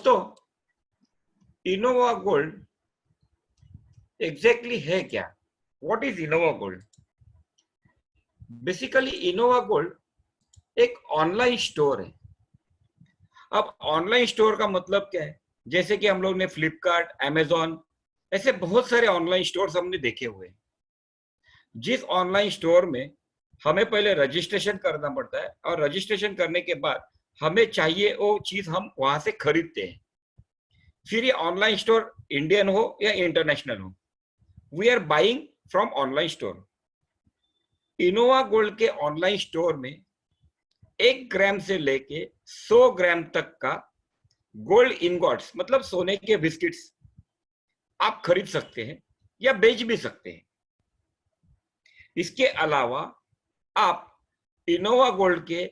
तो Innova gold exactly है क्या? What is Innova gold? Basically Innova gold एक ऑनलाइन स्टोर है। अब ऑनलाइन स्टोर का मतलब क्या है? जैसे कि हम लोग ने फ्लिपकार्ट, अमेजोन, ऐसे बहुत सारे ऑनलाइन स्टोर्स हमने देखे हुए हैं। जिस ऑनलाइन स्टोर में हमें पहले रजिस्ट्रेशन करना पड़ता है और रजिस्ट्रेशन करने के बाद हमें चाहिए वो चीज हम वहां से खरीदते हैं। फिर ये ऑनलाइन स्टोर इंडियन हो या इंटरनेशनल हो, we are buying from online store. Innova gold के ऑनलाइन स्टोर में 1 ग्राम से लेके 100 ग्राम तक का गोल्ड इनगॉट्स मतलब सोने के बिस्किट्स आप खरीद सकते हैं या बेच भी सकते हैं। इसके अलावा आप इनोवा गोल्ड के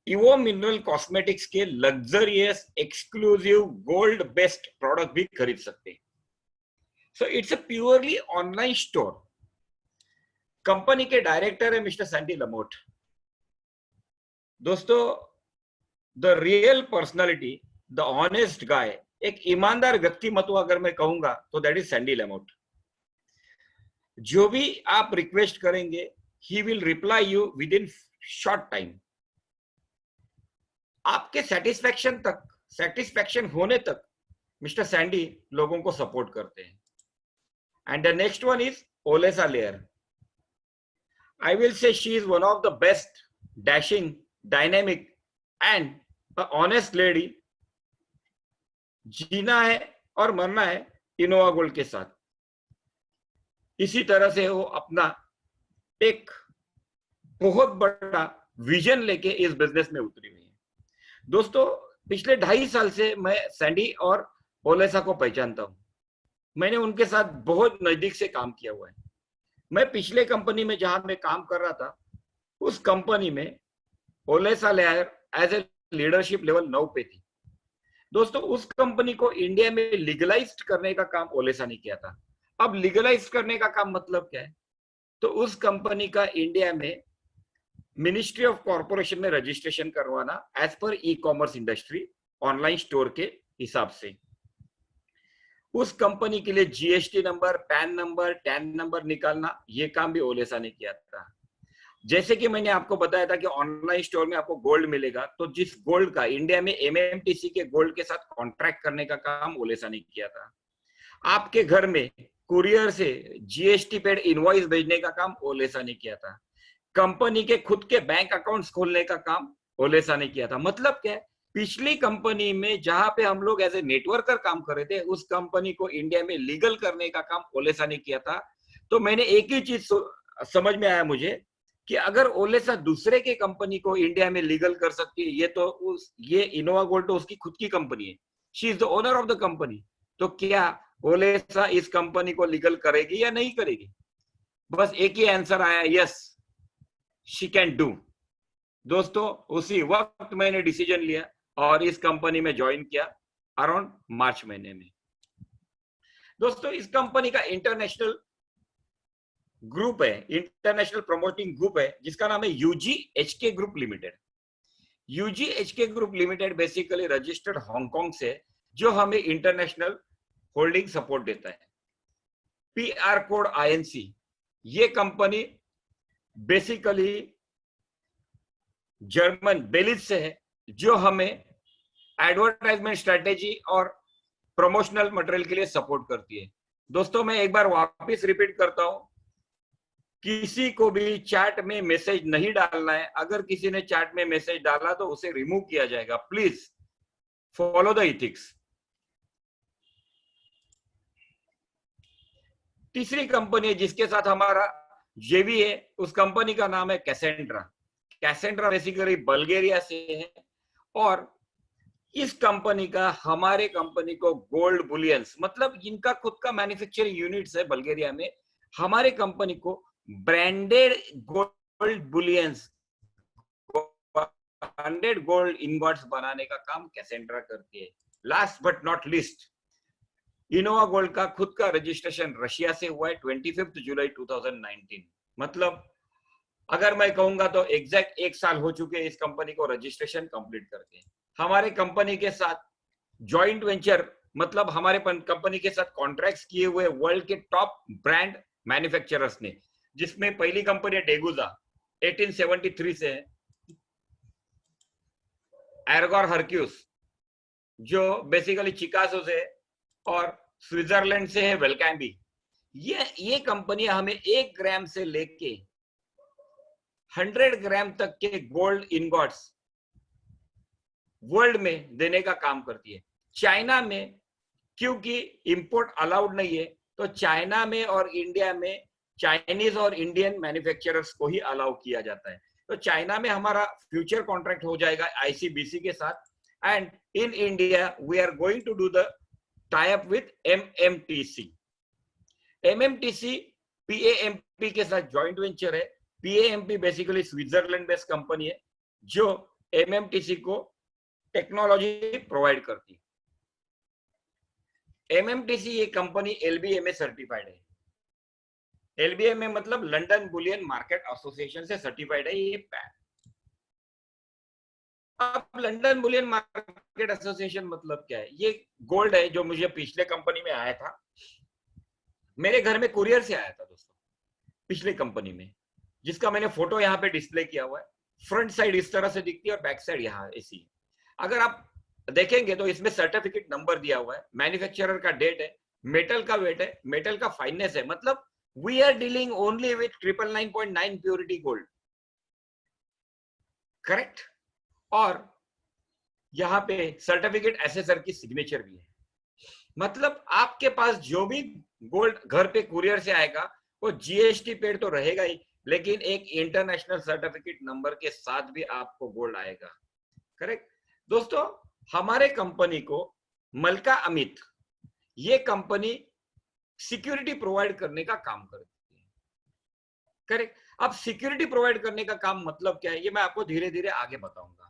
इवो मिनरल कॉस्मेटिक्स के luxurious exclusive gold based product भी खरीद सकते हैं। So it's a purely online store. Company के डायरेक्टर है मिस्टर सैंडी लमोट। दोस्तों, the real personality, the honest guy, एक ईमानदार व्यक्तिमत्व अगर मैं कहूंगा तो दैट इज सैंडी लमोट। जो भी आप रिक्वेस्ट करेंगे he will reply you within short time. आपके सेटिस्फैक्शन होने तक मिस्टर सैंडी लोगों को सपोर्ट करते हैं। And the next one is Olesya Layer. I will say she is one of the best, dashing, dynamic and a honest lady। जीना है और मरना है इनोवा गोल्ड के साथ। इसी तरह से वो अपना एक बहुत बड़ा विजन लेके इस बिजनेस में उतरी हुई है। दोस्तों, पिछले 2.5 साल से मैं सैंडी और ओलेसा को पहचानता हूं। मैंने उनके साथ बहुत नजदीक से काम किया हुआ है। मैं पिछले कंपनी में जहां मैं काम कर रहा था, उस कंपनी में Olesya Layer as a leadership level 9 पे थी। दोस्तों, उस कंपनी को इंडिया में लीगलाइज्ड करने का काम ओलेसा ने किया था। अब लीगलाइज करने का काम मतलब क्या है? तो उस कंपनी का इंडिया में मिनिस्ट्री ऑफ कॉर्पोरेशन में रजिस्ट्रेशन करवाना एज पर e commerce industry online store के हिसाब से। उस कंपनी के लिए GST number, PAN number, TAN number निकालना, ये काम भी ओलेसा ने किया था। जैसे कि मैंने आपको बताया था कि ऑनलाइन स्टोर में आपको गोल्ड मिलेगा, तो जिस गोल्ड का इंडिया में एमएमटीसी के गोल्ड के साथ कॉन्ट्रैक्ट करने का काम ओलेसा ने किया था। आपके घर में कुरियर से जीएसटी पेड इनवॉइस भेजने का काम ओलेसा ने किया था। कंपनी के खुद के बैंक अकाउंट्स खोलने का काम ओलेसा ने किया था। मतलब क्या है? पिछली कंपनी में जहां पे हम लोग एज ए नेटवर्कर काम कर रहे थे, उस कंपनी को इंडिया में लीगल करने का काम ओलेसा ने किया था। तो मैंने एक ही चीज समझ में आया मुझे कि अगर ओलेसा दूसरे के कंपनी को इंडिया में लीगल कर सकती है, ये इनोवा गोल्ड तो उसकी खुद की कंपनी है, she is the owner of the company, तो क्या ओलेसा इस कंपनी को लीगल करेगी या नहीं करेगी? बस एक ही आंसर आया, यस शी कैन डू। दोस्तों, उसी वक्त मैंने डिसीजन लिया और इस कंपनी में ज्वाइन किया अराउंड मार्च महीने में। दोस्तों, इस कंपनी का इंटरनेशनल ग्रुप है, इंटरनेशनल प्रमोटिंग ग्रुप है, जिसका नाम है UGHK group limited. UGHK group limited basically registered Hong Kong से, जो हमें इंटरनेशनल होल्डिंग सपोर्ट देता है। PR code INC. ये कंपनी बेसिकली जर्मन बेलिज से है, जो हमें एडवर्टाइजमेंट स्ट्रेटेजी और प्रमोशनल मटेरियल के लिए सपोर्ट करती है। दोस्तों, मैं एक बार वापस रिपीट करता हूं, किसी को भी चैट में मैसेज नहीं डालना है। अगर किसी ने चैट में मैसेज डाला तो उसे रिमूव किया जाएगा। Please follow the ethics. तीसरी कंपनी जिसके साथ हमारा जेवी है, उस कंपनी का नाम है कैसेंड्रा। कैसेंड्रा बेसिकली बल्गेरिया से है और इस कंपनी का हमारे कंपनी को गोल्ड बुलियंस, मतलब इनका खुद का मैन्युफैक्चरिंग यूनिट्स है बल्गेरिया में, हमारे कंपनी को branded gold bullions, branded gold ingots बनाने का काम कैसेंड्रा करती है। Last but not list, Innova gold का खुद का रजिस्ट्रेशन रशिया से हुआ है 25 जुलाई 2019। मतलब अगर मैं कहूंगा तो एग्जैक्ट 1 साल हो चुके इस कंपनी को रजिस्ट्रेशन कंप्लीट करके। हमारे कंपनी के साथ जॉइंट वेंचर मतलब हमारे कंपनी के साथ कॉन्ट्रैक्ट्स किए हुए वर्ल्ड के टॉप ब्रांड मैन्युफैक्चरर्स ने, जिसमें पहली कंपनी है डेगुजा 1873 से है, एर्गोर हरक्यूस जो बेसिकली चिकागो से, और स्विट्जरलैंड से है वेलकैम्बी। ये कंपनियां हमें 1 ग्राम से लेके 100 ग्राम तक के गोल्ड इनगॉट्स वर्ल्ड में देने का काम करती है। चाइना में क्योंकि इंपोर्ट अलाउड नहीं है, तो चाइना में और इंडिया में चाइनीज और इंडियन मैन्युफैक्चरर्स को ही अलाउ किया जाता है। तो चाइना में हमारा फ्यूचर कॉन्ट्रैक्ट हो जाएगा आईसीबीसी के साथ, and in India we are going to do the tie up with MMTC. MMTC PAMP के साथ जॉइंट वेंचर है। PAMP basically Switzerland based company है जो एमएमटीसी को टेक्नोलॉजी प्रोवाइड करती है। एमएमटीसी ये कंपनी एलबीएमए सर्टिफाइड है। एलबीएमए मतलब लंदन बुलियन मार्केट एसोसिएशन से सर्टिफाइड है ये पैन। अब लंदन बुलियन मार्केट एसोसिएशन मतलब क्या है? ये गोल्ड है जो मुझे पिछले कंपनी में आया था, मेरे घर में कुरियर से आया था दोस्तों, पिछले कंपनी में, जिसका मैंने फोटो यहाँ पे डिस्प्ले किया हुआ है। फ्रंट साइड इस तरह से दिखती है और बैक साइड यहाँ ऐसी। अगर आप देखेंगे तो इसमें सर्टिफिकेट नंबर दिया हुआ है, मैन्युफैक्चरर का डेट है, मेटल का वेट है, मेटल का फाइननेस है, मतलब we are dealing only with 999.9 purity gold, correct. और यहाँ पे सर्टिफिकेट एसेसर की सिग्नेचर भी है। मतलब आपके पास जो भी गोल्ड घर पे कुरियर से आएगा वो जीएसटी पेड तो रहेगा ही, लेकिन एक इंटरनेशनल सर्टिफिकेट नंबर के साथ भी आपको गोल्ड आएगा, करेक्ट। दोस्तों हमारे कंपनी को मलका अमित ये कंपनी सिक्योरिटी प्रोवाइड करने का काम करती है, करेक्ट। अब सिक्योरिटी प्रोवाइड करने का काम मतलब क्या है ये मैं आपको धीरे धीरे आगे बताऊंगा।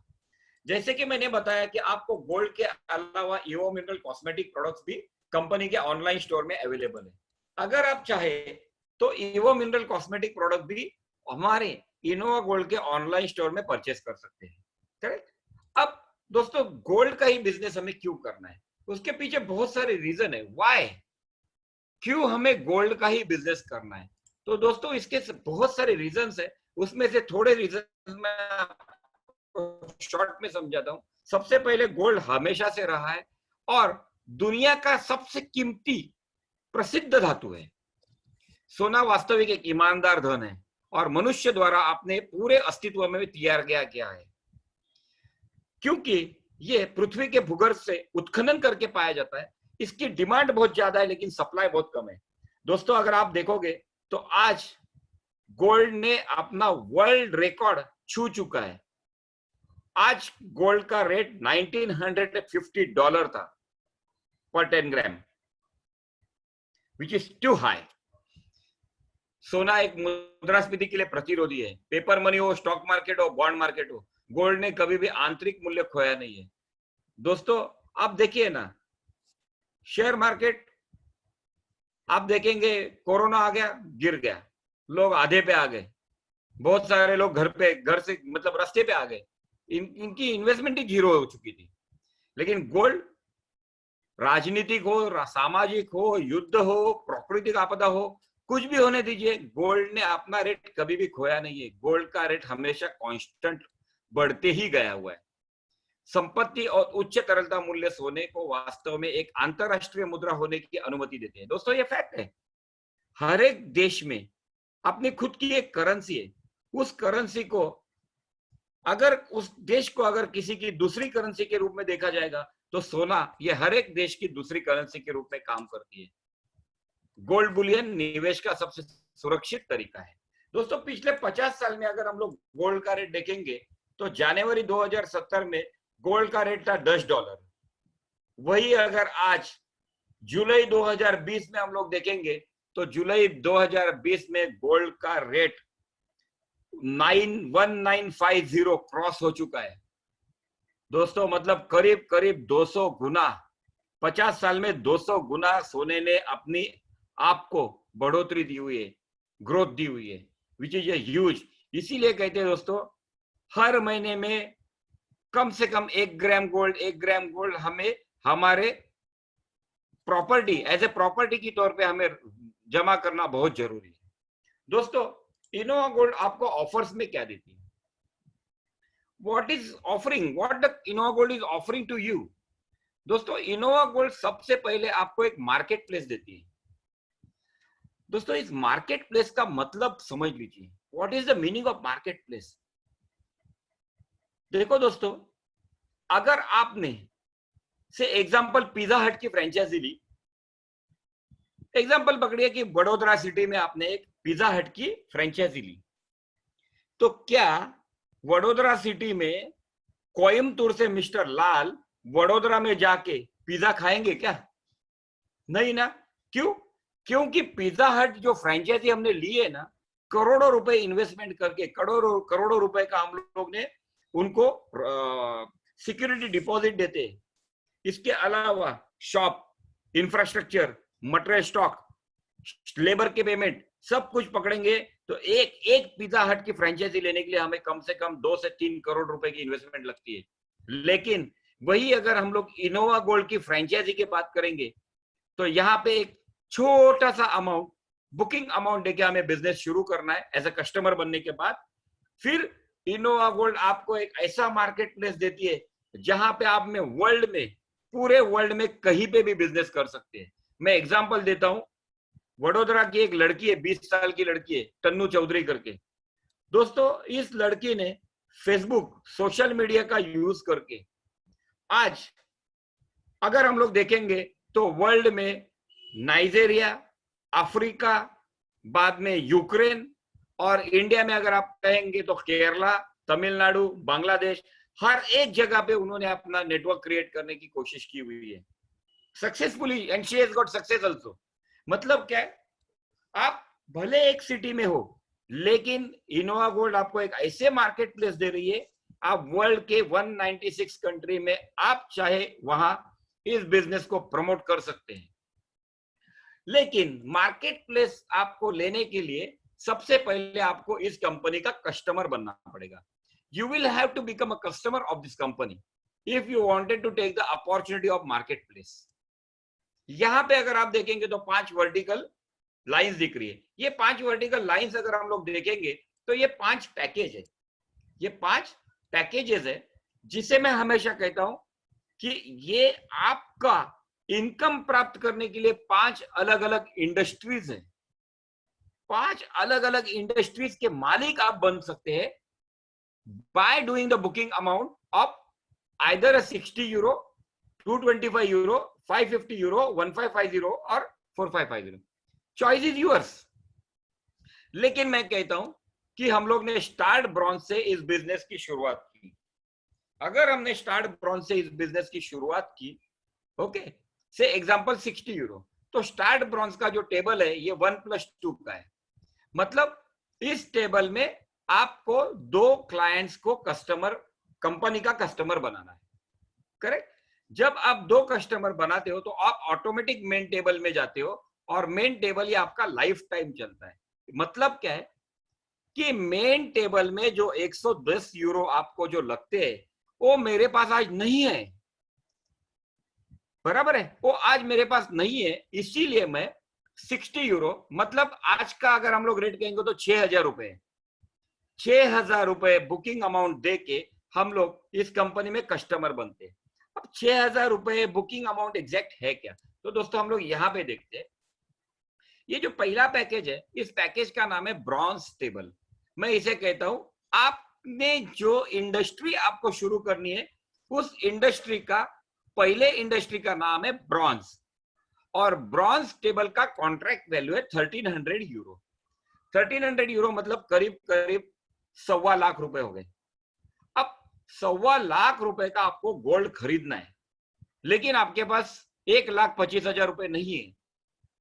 जैसे कि मैंने बताया कि आपको गोल्ड के अलावा ईवो मिनरल कॉस्मेटिक प्रोडक्ट्स भी कंपनी के ऑनलाइन स्टोर में अवेलेबल है। अगर आप चाहे तो ईवो मिनरल कॉस्मेटिक प्रोडक्ट भी हमारे इनोवा गोल्ड के ऑनलाइन स्टोर में परचेस कर सकते हैं, करेक्ट। अब दोस्तों गोल्ड का ही बिजनेस हमें क्यों करना है, उसके पीछे बहुत सारे रीजन है वाई, क्यों हमें गोल्ड का ही बिजनेस करना है। तो दोस्तों इसके बहुत सारे रीजंस है, उसमें से थोड़े रीजन मैं शॉर्ट में समझाता हूं। सबसे पहले गोल्ड हमेशा से रहा है और दुनिया का सबसे कीमती प्रसिद्ध धातु है। सोना वास्तविक एक ईमानदार धन है और मनुष्य द्वारा अपने पूरे अस्तित्व में तैयार किया गया है, क्योंकि ये पृथ्वी के भूगर्भ से उत्खनन करके पाया जाता है। इसकी डिमांड बहुत ज्यादा है लेकिन सप्लाई बहुत कम है। दोस्तों अगर आप देखोगे तो आज गोल्ड ने अपना वर्ल्ड रिकॉर्ड छू चुका है। आज गोल्ड का रेट $1950 था पर 10 ग्राम, विच इज टू हाई। सोना एक मुद्रास्फीति के लिए प्रतिरोधी है। पेपर मनी हो, स्टॉक मार्केट हो, बॉन्ड मार्केट हो, गोल्ड ने कभी भी आंतरिक मूल्य खोया नहीं है। दोस्तों आप देखिए ना, शेयर मार्केट आप देखेंगे कोरोना आ गया, गिर गया, लोग आधे पे आ गए, बहुत सारे लोग घर से मतलब रास्ते पे आ गए, इनकी इन्वेस्टमेंट ही जीरो हो चुकी थी। लेकिन गोल्ड राजनीतिक हो, सामाजिक हो, युद्ध हो, प्राकृतिक आपदा हो, कुछ भी होने दीजिए, गोल्ड ने अपना रेट कभी भी खोया नहीं है। गोल्ड का रेट हमेशा कांस्टेंट बढ़ते ही गया हुआ है। संपत्ति और उच्च तरलता मूल्य सोने को वास्तव में एक अंतरराष्ट्रीय मुद्रा होने की अनुमति देते हैं। दोस्तों ये फैक्ट है, हर एक देश में अपनी खुद की एक करेंसी है। उस करेंसी को अगर उस देश को अगर किसी की दूसरी करेंसी के रूप में देखा जाएगा तो सोना ये हर एक देश की दूसरी करेंसी के रूप में काम करती है। गोल्ड बुलियन निवेश का सबसे सुरक्षित तरीका है। दोस्तों पिछले 50 साल में अगर हम लोग गोल्ड का रेट देखेंगे तो जनवरी 2070 में गोल्ड का रेट था $10। वही अगर आज जुलाई 2020 में हम लोग देखेंगे तो जुलाई 2020 में गोल्ड का रेट 1950 क्रॉस हो चुका है। दोस्तों मतलब करीब करीब 200 गुना, 50 साल में 200 गुना सोने ने अपनी आप को बढ़ोतरी दी हुई है, ग्रोथ दी हुई है, विच इज ह्यूज। इसीलिए कहते हैं दोस्तों हर महीने में कम से कम 1 ग्राम गोल्ड हमें हमारे प्रॉपर्टी एज ए प्रॉपर्टी की तौर पे हमें जमा करना बहुत जरूरी है। दोस्तों, इनोवा गोल्ड आपको ऑफर्स में क्या देती है? What is offering, what the Innova gold is offering to you? दोस्तों, इनोवा गोल्ड सबसे पहले आपको एक मार्केट प्लेस देती है। दोस्तों, इस मार्केट प्लेस का मतलब समझ लीजिए। What is the meaning of market place? देखो दोस्तों, अगर आपने से एग्जांपल पिज्जा हट की फ्रेंचाइजी ली, एग्जांपल पकड़िए कि वडोदरा सिटी में आपने एक पिज्जा हट की फ्रेंचाइजी ली, तो क्या वडोदरा सिटी में कोयम्बतूर से मिस्टर लाल वडोदरा में जाके पिज्जा खाएंगे क्या? नहीं ना। क्यों? क्योंकि पिज्जा हट जो फ्रेंचाइजी हमने ली है ना, करोड़ों रुपए इन्वेस्टमेंट करके, करोड़ों करोड़ों रुपए का हम लोग ने उनको सिक्योरिटी डिपॉजिट देते हैं। इसके अलावा shop, infrastructure, material stock, labour के पेमेंट, सब कुछ पकड़ेंगे तो एक पिज्जा हट की फ्रेंचाइजी लेने के लिए हमें कम से कम 2 से 3 करोड़ रुपए की इन्वेस्टमेंट लगती है। लेकिन वही अगर हम लोग इनोवा गोल्ड की फ्रेंचाइजी की बात करेंगे, तो यहाँ पे एक छोटा सा अमाउंट, बुकिंग अमाउंट देके हमें बिजनेस शुरू करना है एज ए कस्टमर बनने के बाद। फिर इनोवा गोल्ड आपको एक ऐसा मार्केट प्लेस देती है जहां पे आप में वर्ल्ड में, पूरे वर्ल्ड में कहीं पे भी बिजनेस कर सकते हैं। मैं एग्जांपल देता हूं, वडोदरा की एक लड़की है, 20 साल की लड़की है, तन्नू चौधरी करके। दोस्तों, इस लड़की ने फेसबुक, सोशल मीडिया का यूज करके आज अगर हम लोग देखेंगे तो वर्ल्ड में नाइजीरिया, अफ्रीका, बाद में यूक्रेन, और इंडिया में अगर आप कहेंगे तो केरला, तमिलनाडु, बांग्लादेश, हर एक जगह पे उन्होंने अपना नेटवर्क क्रिएट करने की कोशिश की हुई है successfully, and she has got success also. मतलब क्या है, आप भले एक सिटी में हो, लेकिन इनोवा गोल्ड आपको एक ऐसे मार्केट प्लेस दे रही है, आप वर्ल्ड के 196 कंट्री में आप चाहे वहां इस बिजनेस को प्रमोट कर सकते हैं। लेकिन मार्केट प्लेस आपको लेने के लिए सबसे पहले आपको इस कंपनी का कस्टमर बनना पड़ेगा। You will have to become a customer of this company if you wanted to take the opportunity of market place. यहां पे अगर आप देखेंगे तो 5 वर्टिकल लाइंस दिख रही है। ये 5 वर्टिकल लाइंस अगर हम लोग देखेंगे तो ये 5 पैकेज है, ये 5 पैकेजेस है, जिसे मैं हमेशा कहता हूं कि ये आपका इनकम प्राप्त करने के लिए 5 अलग अलग इंडस्ट्रीज है। 5 अलग अलग इंडस्ट्रीज के मालिक आप बन सकते हैं by doing the booking amount of either a 60 euro, 225 euro, 550 euro, 1550 और 4550। Choice is yours. लेकिन मैं कहता हूं कि हम लोग ने स्टार्ट ब्रॉन्ज से इस बिजनेस की शुरुआत की। अगर हमने स्टार्ट ब्रॉन्ज से इस बिजनेस की शुरुआत की, ओके, से एग्जांपल 60 यूरो, तो स्टार्ट ब्रॉन्ज का जो टेबल है ये 1+2 का है। मतलब इस टेबल में आपको 2 क्लाइंट्स को कस्टमर, कंपनी का कस्टमर बनाना है, करेक्ट? जब आप 2 कस्टमर बनाते हो तो आप ऑटोमेटिक मेन टेबल में जाते हो, और मेन टेबल ये आपका लाइफ टाइम चलता है। मतलब क्या है कि मेन टेबल में जो 110 यूरो आपको जो लगते हैं, वो मेरे पास आज नहीं है, बराबर है, वो आज मेरे पास नहीं है। इसीलिए मैं 60 यूरो, मतलब आज का अगर हम लोग रेट कहेंगे तो 6000 रुपए, 6000 रुपए बुकिंग अमाउंट दे के हम लोग इस कंपनी में कस्टमर बनते हैं। अब 6000 रुपए बुकिंग अमाउंट एग्जैक्ट है क्या? तो दोस्तों हम लोग यहाँ पे देखते हैं, ये जो पहला पैकेज है, इस पैकेज का नाम है ब्रॉन्ज टेबल। मैं इसे कहता हूं, आपने जो इंडस्ट्री आपको शुरू करनी है, उस इंडस्ट्री का, पहले इंडस्ट्री का नाम है ब्रॉन्ज, और ब्रॉन्ज टेबल का कॉन्ट्रैक्ट वैल्यू है 1300 यूरो। 1300 यूरो मतलब करीब करीब 1.25 लाख रुपए हो गए। अब 1.25 लाख रुपए का आपको गोल्ड खरीदना है, लेकिन आपके पास 1,25,000 रुपए नहीं है।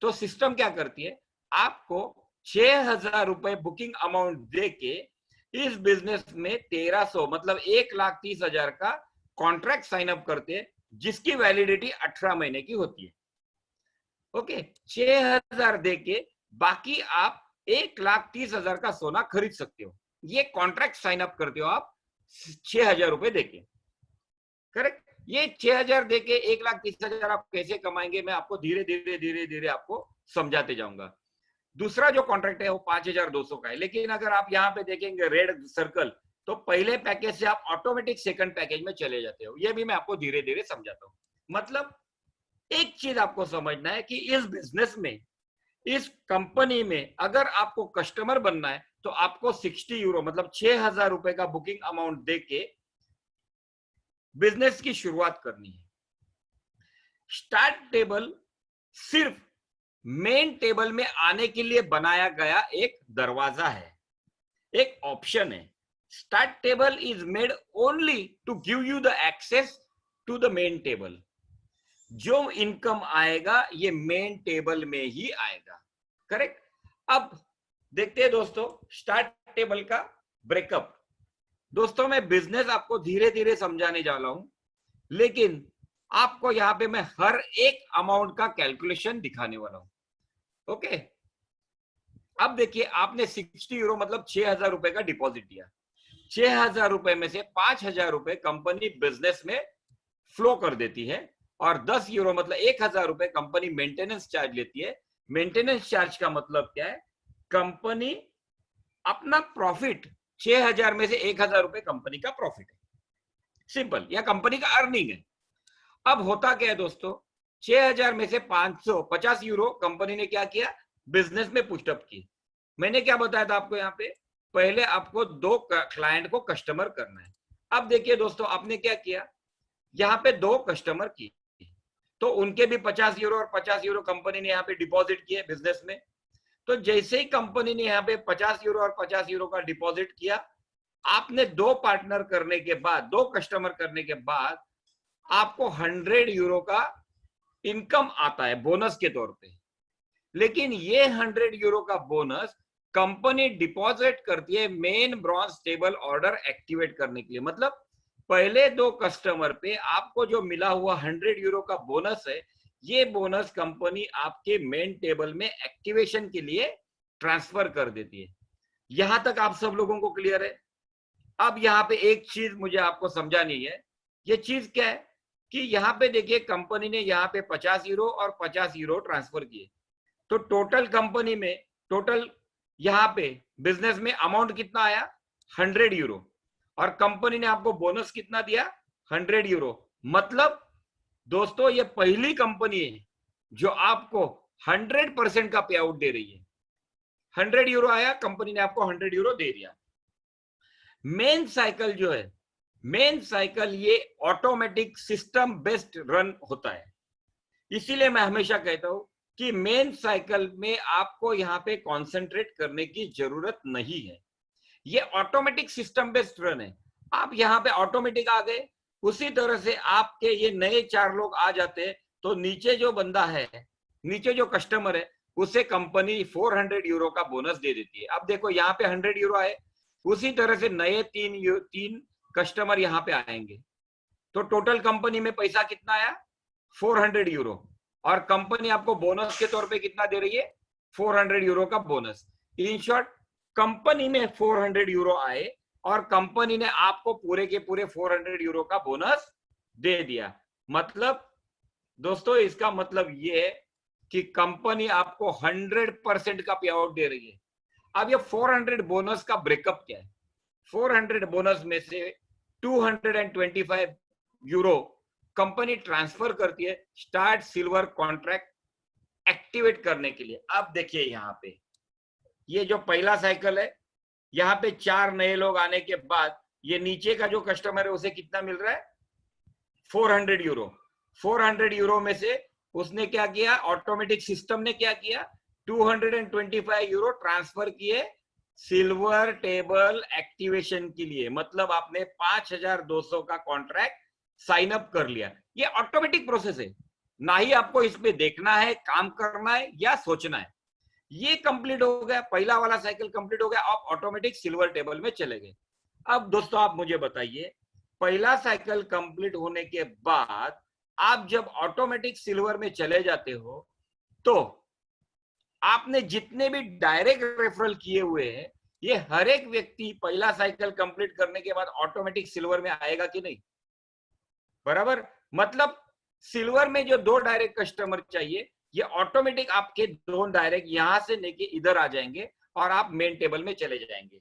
तो सिस्टम क्या करती है, आपको 6000 रुपए बुकिंग अमाउंट दे के इस बिजनेस में 1300 मतलब 1,30,000 का कॉन्ट्रैक्ट साइन अप करते हैं, जिसकी वैलिडिटी 18 महीने की होती है। ओके, 6000 दे के बाकी आप 1,30,000 का सोना खरीद सकते हो। ये कॉन्ट्रैक्ट साइन अप करते हो आप 6000 रुपए देके, करेक्ट? ये 6,000 देके 1,30,000 आप कैसे कमाएंगे, मैं आपको धीरे धीरे धीरे धीरे आपको समझाते जाऊंगा। दूसरा जो कॉन्ट्रैक्ट है वो 5,200 का है, लेकिन अगर आप यहाँ पे देखेंगे रेड सर्कल, तो पहले पैकेज से आप ऑटोमेटिक सेकंड पैकेज में चले जाते हो। ये भी मैं आपको धीरे धीरे समझाता हूँ। मतलब एक चीज आपको समझना है कि इस बिजनेस में, इस कंपनी में अगर आपको कस्टमर बनना है तो आपको 60 यूरो मतलब 6,000 रुपए का बुकिंग अमाउंट देके बिजनेस की शुरुआत करनी है। स्टार्ट टेबल सिर्फ मेन टेबल में आने के लिए बनाया गया एक दरवाजा है, एक ऑप्शन है। Start table is made only to give you the access to the main table. जो इनकम आएगा ये मेन टेबल में ही आएगा, करेक्ट। अब देखते हैं दोस्तों स्टार्ट टेबल का ब्रेकअप। दोस्तों मैं बिजनेस आपको धीरे धीरे समझाने जा रहा हूं, लेकिन आपको यहां पे मैं हर एक अमाउंट का कैलकुलेशन दिखाने वाला हूं। ओके, अब देखिए आपने 60 यूरो मतलब 6,000 रुपए का डिपॉजिट दिया। 6,000 रुपए में से 5,000 रुपए कंपनी बिजनेस में फ्लो कर देती है और 10 यूरो मतलब 1,000 रुपए कंपनी मेंटेनेंस चार्ज लेती है। मेंटेनेंस चार्ज का मतलब क्या है, कंपनी अपना प्रॉफिट 6,000 में से 1,000 रुपए कंपनी का प्रॉफिट है, सिंपल, या कंपनी का अर्निंग है। अब होता क्या है दोस्तों, 6,000 में से 550 यूरो कंपनी ने क्या किया, बिजनेस में पुशअप की। मैंने क्या बताया था आपको, यहाँ पे पहले आपको 2 क्लाइंट को कस्टमर करना है। अब देखिए दोस्तों आपने क्या किया, यहाँ पे 2 कस्टमर किए तो उनके भी 50 यूरो और 50 यूरो कंपनी ने यहाँ पे डिपॉजिट किए बिजनेस में। तो जैसे ही कंपनी ने यहाँ पे 50 यूरो और 50 यूरो का डिपॉजिट किया, आपने 2 पार्टनर करने के बाद, 2 कस्टमर करने के बाद आपको 100 यूरो का इनकम आता है बोनस के तौर पे। लेकिन ये 100 यूरो का बोनस कंपनी डिपॉजिट करती है main bronze table order activate करने के लिए। मतलब पहले 2 कस्टमर पे आपको जो मिला हुआ 100 यूरो का बोनस है, ये बोनस कंपनी आपके मेन टेबल में एक्टिवेशन के लिए ट्रांसफर कर देती है। यहां तक आप सब लोगों को क्लियर है। अब यहाँ पे एक चीज मुझे आपको समझानी है। ये चीज क्या है कि यहाँ पे देखिए कंपनी ने यहाँ पे 50 यूरो और 50 यूरो ट्रांसफर किए, तो टोटल कंपनी में, टोटल यहाँ पे बिजनेस में अमाउंट कितना आया, 100 यूरो, और कंपनी ने आपको बोनस कितना दिया, 100 यूरो। मतलब दोस्तों ये पहली कंपनी है जो आपको 100% का पे आउट दे रही है। 100 यूरो आया, कंपनी ने आपको 100 यूरो दे दिया। मेन साइकिल जो है, मेन साइकिल ये ऑटोमेटिक सिस्टम बेस्ड रन होता है। इसीलिए मैं हमेशा कहता हूं कि मेन साइकिल में आपको यहाँ पे कंसंट्रेट करने की जरूरत नहीं है। ये ऑटोमेटिक सिस्टम बेस्ड रन है। आप यहाँ पे ऑटोमेटिक आ गए, उसी तरह से आपके ये नए 4 लोग आ जाते, तो नीचे जो बंदा है, नीचे जो कस्टमर है, उसे कंपनी 400 यूरो का बोनस दे देती है। अब देखो यहाँ पे 100 यूरो आए, उसी तरह से नए 3 कस्टमर यहाँ पे आएंगे, तो टोटल कंपनी में पैसा कितना आया, 400 यूरो, और कंपनी आपको बोनस के तौर पे कितना दे रही है, 400 यूरो का बोनस। इन शॉर्ट कंपनी में 400 यूरो आए और कंपनी ने आपको पूरे के पूरे 400 यूरो का बोनस दे दिया। मतलब दोस्तों इसका मतलब ये है कि कंपनी आपको 100% का पे आउट दे रही है। अब ये 400 बोनस का ब्रेकअप क्या है, 400 बोनस में से 225 यूरो कंपनी ट्रांसफर करती है स्टार्ट सिल्वर कॉन्ट्रैक्ट एक्टिवेट करने के लिए। अब देखिए यहाँ पे ये जो पहला साइकिल है, यहाँ पे 4 नए लोग आने के बाद ये नीचे का जो कस्टमर है उसे कितना मिल रहा है, 400 यूरो। 400 यूरो में से उसने क्या किया, ऑटोमेटिक सिस्टम ने क्या किया, 225 यूरो ट्रांसफर किए सिल्वर टेबल एक्टिवेशन के लिए। मतलब आपने 5,200 का कॉन्ट्रैक्ट साइन अप कर लिया। ये ऑटोमेटिक प्रोसेस है, ना ही आपको इस पे देखना है, काम करना है या सोचना है। ये कंप्लीट हो गया, पहला वाला साइकिल कंप्लीट हो गया, आप ऑटोमेटिक सिल्वर टेबल में चले गए। अब दोस्तों आप मुझे बताइए, पहला साइकिल कंप्लीट होने के बाद आप जब ऑटोमेटिक सिल्वर में चले जाते हो, तो आपने जितने भी डायरेक्ट रेफरल किए हुए हैं, ये हर एक व्यक्ति पहला साइकिल कंप्लीट करने के बाद ऑटोमेटिक सिल्वर में आएगा कि नहीं, बराबर। मतलब सिल्वर में जो 2 डायरेक्ट कस्टमर चाहिए, ये ऑटोमेटिक आपके 2 डायरेक्ट यहां से लेके इधर आ जाएंगे और आप मेन टेबल में चले जाएंगे।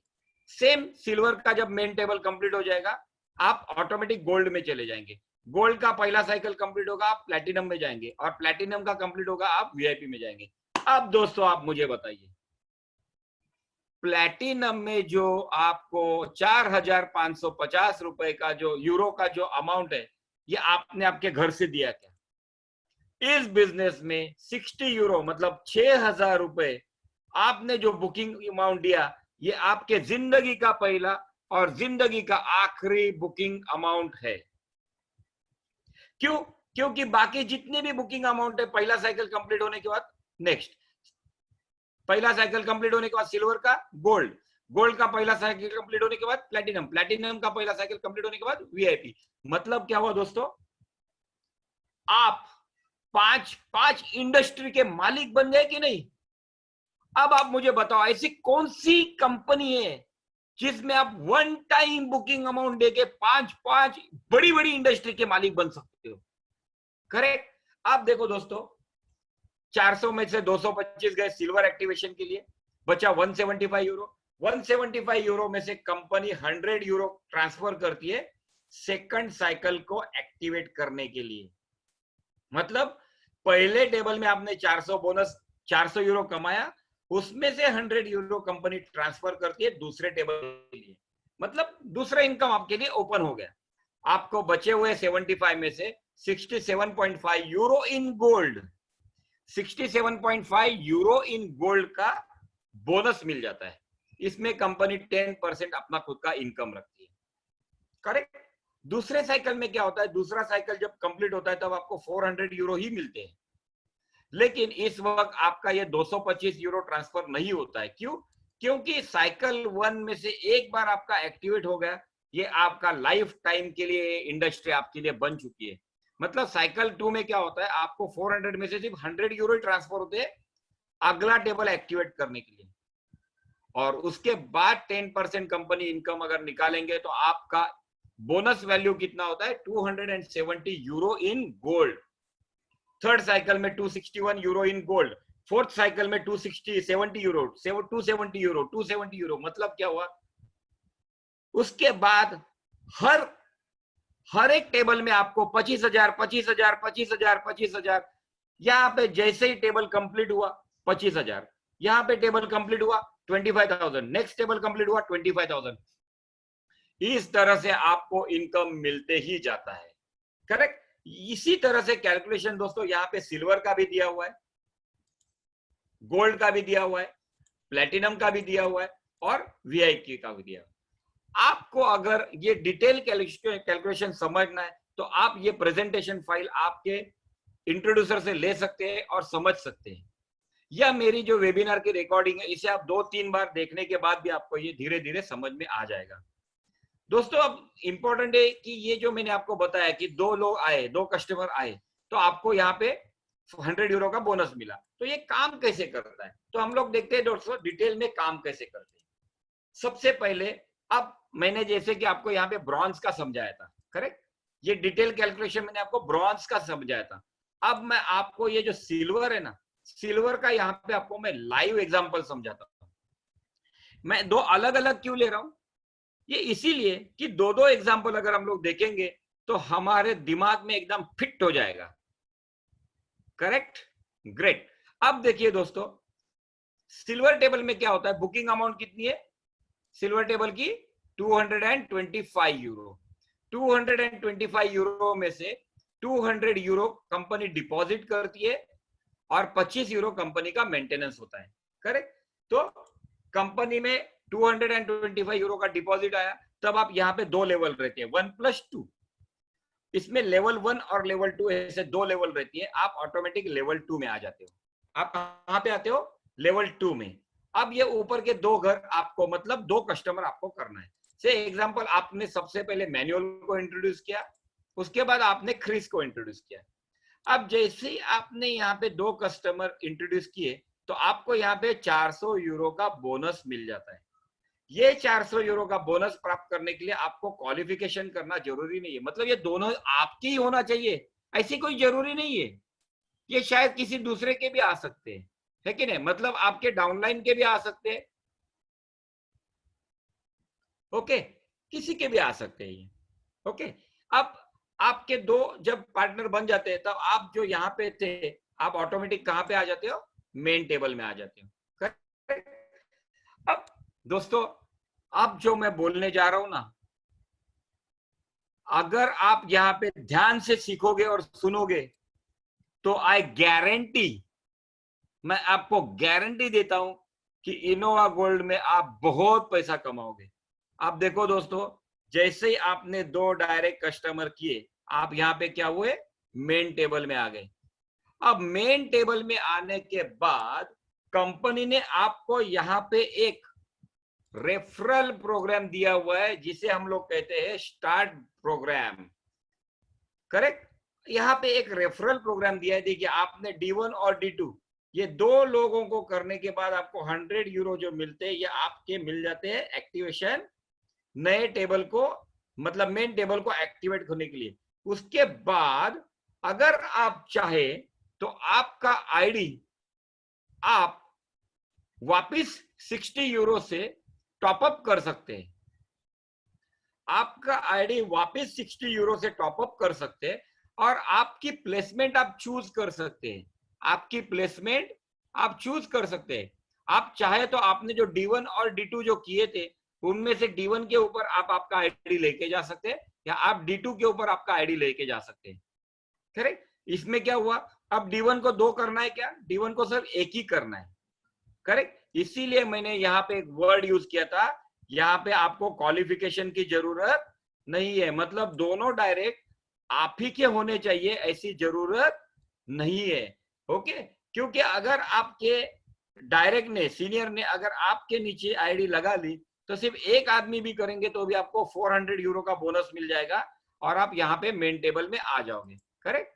सेम सिल्वर का जब मेन टेबल कंप्लीट हो जाएगा, आप ऑटोमेटिक गोल्ड में चले जाएंगे। गोल्ड का पहला साइकिल कंप्लीट होगा, आप प्लैटिनम में जाएंगे, और प्लैटिनम का कंप्लीट होगा, आप वीआईपी में जाएंगे। अब दोस्तों आप मुझे बताइए, प्लैटिनम में जो आपको 4,550 रुपए का जो यूरो का जो अमाउंट है, ये आपने आपके घर से दिया क्या? इस बिजनेस में 60 यूरो मतलब 6,000 रुपए आपने जो बुकिंग अमाउंट दिया, ये आपके जिंदगी का पहला और जिंदगी का आखिरी बुकिंग अमाउंट है। क्यों? क्योंकि बाकी जितने भी बुकिंग अमाउंट है, पहला साइकिल कंप्लीट होने के बाद नेक्स्ट, पहला साइकिल कंप्लीट होने के बाद सिल्वर का गोल्ड, गोल्ड का पहला साइकिल कंप्लीट होने के बाद प्लैटिनम, प्लैटिनम का पहला साइकिल कंप्लीट होने के बाद वीआईपी। मतलब क्या हुआ दोस्तों, आप पांच इंडस्ट्री के मालिक बन गए कि नहीं? अब आप मुझे बताओ, ऐसी कौन सी कंपनी है जिसमें आप वन टाइम बुकिंग अमाउंट देके पांच बड़ी बड़ी इंडस्ट्री के मालिक बन सकते हो? करेक्ट। आप देखो दोस्तों, 400 में से 225 गए सिल्वर एक्टिवेशन के लिए, बचा 175 यूरो। 175 यूरो में से कंपनी 100 यूरो ट्रांसफर करती है सेकंड साइकिल को एक्टिवेट करने के लिए। मतलब पहले टेबल में आपने 400 बोनस 400 यूरो कमाया, उसमें से 100 यूरो कंपनी ट्रांसफर करती है दूसरे टेबल के लिए। मतलब दूसरा इनकम आपके लिए ओपन हो गया। आपको बचे हुए 75 में से 67.5 euro in gold, 67.5 euro in gold का बोनस मिल जाता है। इसमें कंपनी 10% अपना खुद का इनकम रखती है। करेक्ट। दूसरे साइकिल में क्या होता है, दूसरा साइकिल जब कंप्लीट होता है तब आपको 400 यूरो ही मिलते हैं, लेकिन इस वक्त आपका ये 225 यूरो ट्रांसफर नहीं होता है। क्यों? क्योंकि साइकिल 1 में से एक बार आपका एक्टिवेट हो गया, ये आपका लाइफ टाइम के लिए इंडस्ट्री आपके लिए बन चुकी है। मतलब साइकिल 2 में क्या होता है, आपको 400 में से सिर्फ 100 यूरो ही ट्रांसफर होते हैं अगला टेबल एक्टिवेट करने के लिए, और उसके बाद 10% कंपनी इनकम अगर निकालेंगे तो आपका बोनस वैल्यू कितना होता है, 270 euro in gold. Third cycle में 261 euro in gold, fourth cycle में 270 यूरो, 270 यूरो, 270 यूरो। मतलब क्या हुआ, उसके बाद हर एक टेबल में आपको 25,000 25,000 25,000 25,000। यहां पे जैसे ही टेबल कंप्लीट हुआ 25,000, यहां पे टेबल कंप्लीट हुआ 25,000, नेक्स्ट टेबल कंप्लीट हुआ 25,000। इस तरह से आपको इनकम मिलते ही जाता है। करेक्ट। इसी तरह से कैलकुलेशन दोस्तों यहाँ पे सिल्वर का भी दिया हुआ है, गोल्ड का भी दिया हुआ है, प्लैटिनम का भी दिया हुआ है, और वीआईपी का भी दिया हुआ है। आपको अगर ये डिटेल कैलकुलेशन समझना है तो आप ये प्रेजेंटेशन फाइल आपके इंट्रोड्यूसर से ले सकते हैं और समझ सकते हैं। या मेरी जो वेबिनार की रिकॉर्डिंग है, इसे आप 2-3 बार देखने के बाद भी आपको ये धीरे धीरे समझ में आ जाएगा। दोस्तों अब इंपॉर्टेंट है कि ये जो मैंने आपको बताया कि 2 लोग आए, 2 कस्टमर आए, तो आपको यहाँ पे 100 यूरो का बोनस मिला। तो ये काम कैसे करता है, तो हम लोग देखते हैं दोस्तों डिटेल में काम कैसे करते हैं। सबसे पहले, अब मैंने जैसे कि आपको यहाँ पे ब्रॉन्ज का समझाया था, करेक्ट, ये डिटेल कैलकुलेशन मैंने आपको ब्रॉन्ज का समझाया था। अब मैं आपको ये जो सिल्वर है ना, सिल्वर का यहाँ पे आपको मैं लाइव एग्जांपल समझाता हूँ। मैं 2 अलग अलग क्यों ले रहा हूं, ये इसीलिए कि 2 एग्जांपल अगर हम लोग देखेंगे तो हमारे दिमाग में एकदम फिट हो जाएगा। Correct, great. अब देखिए दोस्तों, सिल्वर टेबल में क्या होता है, बुकिंग अमाउंट कितनी है सिल्वर टेबल की, 225 यूरो। 225 यूरो में से 200 यूरो कंपनी डिपॉजिट करती है और 25 यूरो कंपनी का मेंटेनेंस होता है। करेक्ट। तो कंपनी में 225 यूरो का डिपॉजिट आया, तब आप यहाँ पे 2 लेवल रहते हैं, 1+2। इसमें लेवल 1 और लेवल 2 ऐसे 2 लेवल रहती है। आप ऑटोमेटिक लेवल 2 में आ जाते हो। आप कहां पे आते हो, लेवल 2 में। अब ये ऊपर के 2 घर आपको, मतलब 2 कस्टमर आपको करना है। से एग्जांपल, आपने सबसे पहले मैनुअल को इंट्रोड्यूस किया, उसके बाद आपने क्रिस को इंट्रोड्यूस किया। अब जैसे ही आपने यहाँ पे 2 कस्टमर इंट्रोड्यूस किए तो आपको यहाँ पे 400 यूरो का बोनस मिल जाता है। ये 400 यूरो का बोनस प्राप्त करने के लिए आपको क्वालिफिकेशन करना जरूरी नहीं है, मतलब ये दोनों आपकी ही होना चाहिए ऐसी कोई जरूरी नहीं है। ये शायद किसी दूसरे के भी आ सकते हैं, है कि नहीं, मतलब आपके डाउनलाइन के भी आ सकते हैं, ओके, किसी के भी आ सकते हैं ये, ओके। अब आपके दो जब पार्टनर बन जाते हैं तब आप जो यहाँ पे थे आप ऑटोमेटिक कहाँ पे आ जाते हो, मेन टेबल में आ जाते हो, करेक्ट। अब दोस्तों अब जो मैं बोलने जा रहा हूं ना, अगर आप यहाँ पे ध्यान से सीखोगे और सुनोगे तो आई गारंटी, मैं आपको गारंटी देता हूं कि इनोवा गोल्ड में आप बहुत पैसा कमाओगे। आप देखो दोस्तों, जैसे ही आपने 2 डायरेक्ट कस्टमर किए, आप यहाँ पे क्या हुए, मेन टेबल में आ गए। अब मेन टेबल में आने के बाद कंपनी ने आपको यहाँ पे एक रेफरल प्रोग्राम दिया हुआ है जिसे हम लोग कहते हैं स्टार्ट प्रोग्राम, करेक्ट। यहाँ पे एक रेफरल प्रोग्राम दिया है। देखिए आपने D1 और D2 ये 2 लोगों को करने के बाद आपको 100 यूरो जो मिलते हैं ये आपके मिल जाते हैं एक्टिवेशन नए टेबल को, मतलब मेन टेबल को एक्टिवेट होने के लिए। उसके बाद अगर आप चाहे तो आपका आईडी आप वापिस 60 यूरो से टॉपअप कर सकते हैं। आपका आईडी वापस 60 यूरो से टॉपअप कर सकते हैं और आपकी प्लेसमेंट आप चूज कर सकते हैं। आपकी प्लेसमेंट आप चूज कर सकते हैं। आप चाहे तो आपने जो D1 और D2 जो किए थे उनमें से D1 के ऊपर आप आपका आईडी लेके जा सकते हैं या आप D2 के ऊपर आपका आईडी लेके जा सकते हैं, करेक्ट। इसमें क्या हुआ, अब D1 को 2 करना है क्या, D1 को सिर्फ एक ही करना है, करेक्ट। इसीलिए मैंने यहाँ पे एक वर्ड यूज किया था, यहाँ पे आपको क्वालिफिकेशन की जरूरत नहीं है, मतलब दोनों डायरेक्ट आप ही के होने चाहिए ऐसी जरूरत नहीं है, ओके। क्योंकि अगर आपके डायरेक्ट ने सीनियर ने अगर आपके नीचे आईडी लगा ली तो सिर्फ एक आदमी भी करेंगे तो भी आपको 400 यूरो का बोनस मिल जाएगा और आप यहाँ पे मेन टेबल में आ जाओगे, करेक्ट।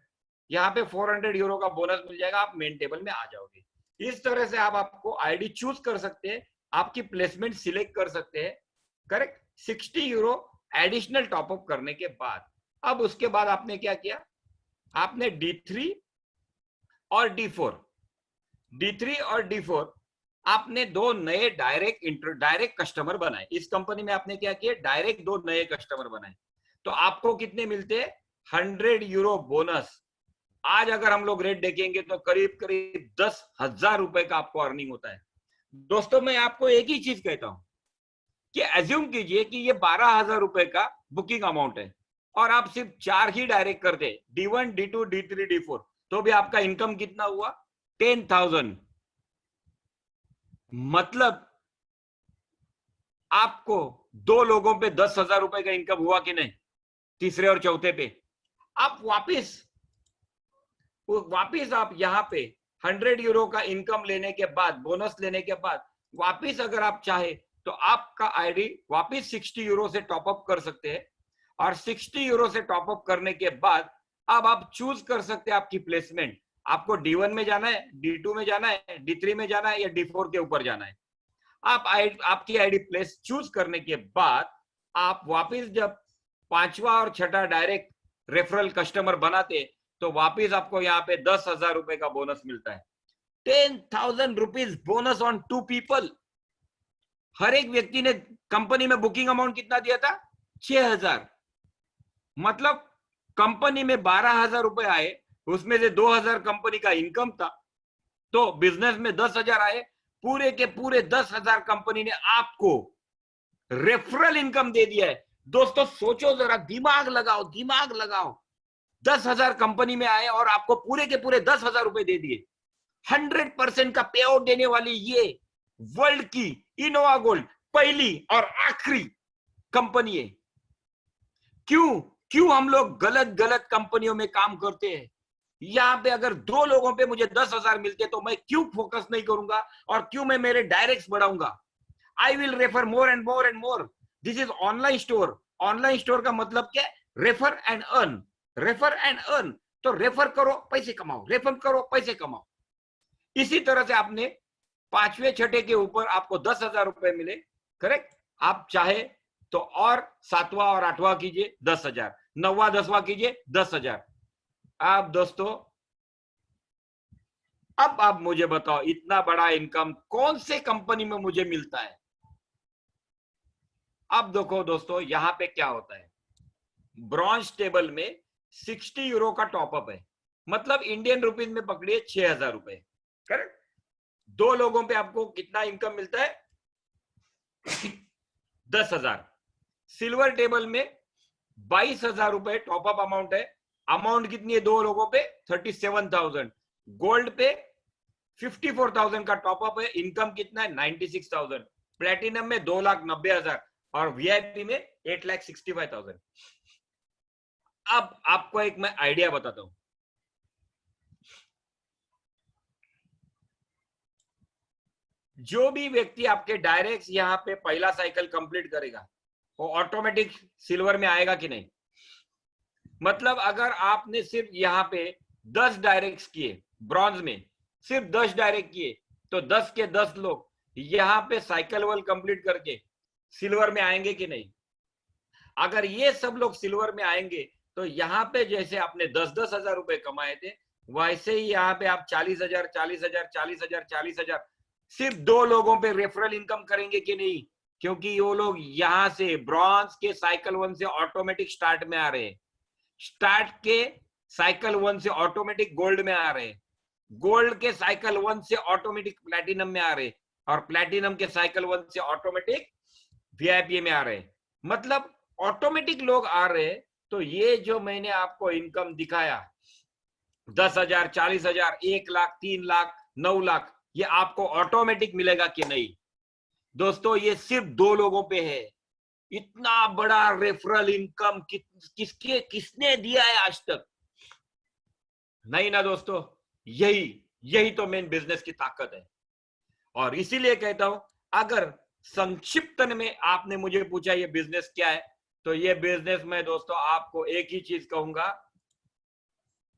यहाँ पे 400 यूरो का बोनस मिल जाएगा, आप मेन टेबल में आ जाओगे। इस तरह से आप आपको आईडी चूज कर सकते हैं, आपकी प्लेसमेंट सिलेक्ट कर सकते हैं, करेक्ट। 60 यूरो एडिशनल टॉपअप करने के बाद अब उसके बाद आपने क्या किया, आपने D3 और D4 और D4 आपने 2 नए डायरेक्ट कस्टमर बनाए। इस कंपनी में आपने क्या किया, डायरेक्ट 2 नए कस्टमर बनाए। तो आपको कितने मिलते हैं, 100 यूरो बोनस। आज अगर हम लोग रेट देखेंगे तो करीब करीब 10,000 रुपए का आपको अर्निंग होता है। दोस्तों मैं आपको एक ही चीज कहता हूं कि एज्यूम कीजिए कि ये 12,000 रुपए का बुकिंग अमाउंट है और आप सिर्फ 4 ही डायरेक्ट कर दे, D1 D2 D3 D4, तो भी आपका इनकम कितना हुआ, 10,000। मतलब आपको 2 लोगों पे 10,000 रुपए का इनकम हुआ कि नहीं, तीसरे और चौथे पे। आप वापिस आप यहाँ पे 100 यूरो का इनकम लेने के बाद, बोनस लेने के बाद वापिस अगर आप चाहे तो आपका आईडी वापिस 60 यूरो से टॉपअप कर सकते हैं और 60 यूरो से टॉपअप करने के बाद अब आप चूज कर सकते हैं आपकी प्लेसमेंट, आपको D1 में जाना है, D2 में जाना है, D3 में जाना है या D4 के ऊपर जाना है। आपकी आईडी प्लेस चूज करने के बाद आप वापिस जब 5वां और 6ठा डायरेक्ट रेफरल कस्टमर बनाते तो वापिस आपको यहाँ पे 10,000 रुपए का बोनस मिलता है। 10,000 रुपीज बोनस ऑन 2 पीपल। हर एक व्यक्ति ने कंपनी में बुकिंग अमाउंट कितना दिया था, 6,000। मतलब कंपनी में 12,000 रुपए आए, उसमें से 2,000 कंपनी का इनकम था, तो बिजनेस में 10,000 आए, पूरे के पूरे 10,000 कंपनी ने आपको रेफरल इनकम दे दिया है। दोस्तों सोचो जरा, दिमाग लगाओ 10,000 कंपनी में आए और आपको पूरे के पूरे 10,000 रुपए दे दिए। 100% का पे आउट देने वाली ये वर्ल्ड की इनोवा गोल्ड पहली और आखिरी कंपनी है। क्यों हम लोग गलत कंपनियों में काम करते हैं। यहाँ पे अगर 2 लोगों पे मुझे 10,000 मिलते तो मैं क्यों फोकस नहीं करूंगा और क्यों मैं मेरे डायरेक्ट्स बढ़ाऊंगा। I will refer more and more. This is online store. Online store का मतलब क्या है, रेफर एंड अर्न। तो रेफर करो पैसे कमाओ, रेफर करो पैसे कमाओ। इसी तरह से आपने 5वें 6ठे के ऊपर आपको 10,000 रुपए मिले, करेक्ट। आप चाहे तो और 7वां और 8वां कीजिए 10,000, 9वां 10वां कीजिए 10,000। आप दोस्तों अब आप मुझे बताओ इतना बड़ा इनकम कौन से कंपनी में मुझे मिलता है। अब देखो दोस्तों यहां पे क्या होता है, ब्रॉन्ज टेबल में 60 यूरो का टॉपअप है, मतलब इंडियन रुपीज में पकड़िए 6,000 रुपए, करेक्ट। 2 लोगों पे आपको कितना इनकम मिलता है 10,000। सिल्वर टेबल में 22,000 रुपए टॉपअप अमाउंट है, अमाउंट कितनी है 2 लोगों पे 37,000। गोल्ड पे 54,000 का टॉपअप है, इनकम कितना है 96,000। प्लेटिनम में 2,90,000 और वीआईपी में 8,65,000। अब आपको एक मैं आइडिया बताता हूं, जो भी व्यक्ति आपके डायरेक्ट यहां पे पहला साइकिल कंप्लीट करेगा वो ऑटोमेटिक सिल्वर में आएगा कि नहीं। मतलब अगर आपने सिर्फ यहाँ पे 10 डायरेक्ट किए ब्रॉन्ज में, सिर्फ 10 डायरेक्ट किए, तो 10 के 10 लोग यहाँ पे साइकिल वर्ल्ड कंप्लीट करके सिल्वर में आएंगे कि नहीं। अगर ये सब लोग सिल्वर में आएंगे तो यहाँ पे जैसे आपने 10-10 हजार रुपए कमाए थे, वैसे ही यहाँ पे आप 40,000 40,000 40,000 40,000 सिर्फ 2 लोगों पे रेफरल इनकम करेंगे कि नहीं, क्योंकि वो लोग यहाँ से ब्रॉन्ज के साइकिल 1 से ऑटोमेटिक स्टार्ट में आ रहे हैं, स्टार्ट के साइकिल 1 से ऑटोमेटिक गोल्ड में आ रहे हैं, गोल्ड के साइकिल 1 से ऑटोमेटिक प्लैटिनम में आ रहे हैं, और प्लैटिनम के साइकिल 1 से ऑटोमेटिक वीआईपी में आ रहे हैं। मतलब ऑटोमेटिक लोग आ रहे हैं। तो ये जो मैंने आपको इनकम दिखाया 10,000 40,000 1 लाख 3 लाख 9 लाख, ये आपको ऑटोमेटिक मिलेगा कि नहीं। दोस्तों ये सिर्फ 2 लोगों पे है। इतना बड़ा रेफरल इनकम किसने दिया है आज तक, नहीं ना दोस्तों। यही तो मेन बिजनेस की ताकत है। और इसीलिए कहता हूं, अगर संक्षिप्त में आपने मुझे पूछा ये बिजनेस क्या है, तो ये बिजनेस में दोस्तों आपको एक ही चीज कहूंगा,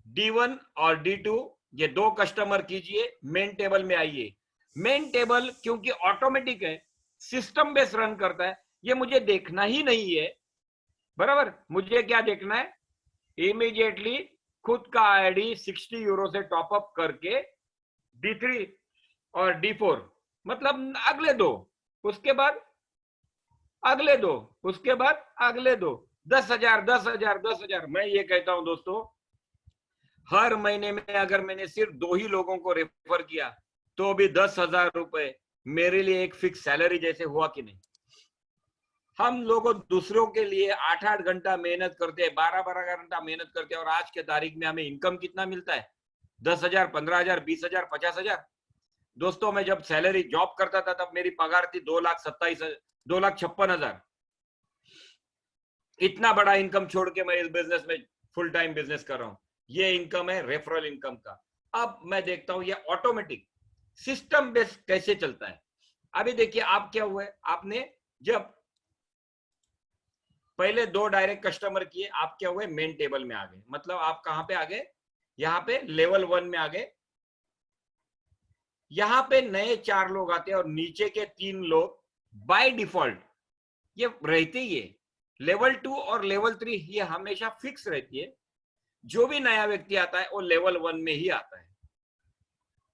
D1 और D2 ये 2 कस्टमर कीजिए, मेन टेबल में आइए। मेन टेबल क्योंकि ऑटोमेटिक है, सिस्टम बेस्ड रन करता है, ये मुझे देखना ही नहीं है, बराबर। मुझे क्या देखना है, इमीडिएटली खुद का आईडी 60 यूरो से टॉपअप करके D3 और D4, मतलब अगले 2, उसके बाद अगले 2, उसके बाद अगले 2, 10,000 10,000 10,000। मैं ये कहता हूं दोस्तों, हर महीने में अगर मैंने सिर्फ 2 ही लोगों को रेफर किया तो भी 10,000 रुपए मेरे लिए एक फिक्स सैलरी जैसे हुआ कि नहीं। हम लोग दूसरों के लिए 8-8 घंटा मेहनत करते हैं, 12-12 घंटा मेहनत करते हैं, और आज के तारीख में हमें इनकम कितना मिलता है 10,000 15,000 20,000 50,000। दोस्तों मैं जब सैलरी जॉब करता था तब मेरी पगार थी 2,56,000। इतना बड़ा इनकम छोड़ के मैं इस बिजनेस में फुल टाइम बिजनेस कर रहा हूं। ये इनकम है रेफरल इनकम का। अब मैं देखता हूं ये ऑटोमेटिक सिस्टम बेस्ड कैसे चलता है। अभी देखिए आप क्या हुआ है, आपने जब पहले 2 डायरेक्ट कस्टमर किए, आप क्या हुए मेन टेबल में आ गए, मतलब आप कहां पे आ गए, यहां पे लेवल 1 में आ गए। यहां पे नए 4 लोग आते हैं और नीचे के 3 लोग बाय डिफॉल्ट ये रहते ही है। लेवल 2 और लेवल 3 ये हमेशा फिक्स रहती है, जो भी नया व्यक्ति आता है वो लेवल 1 में ही आता है,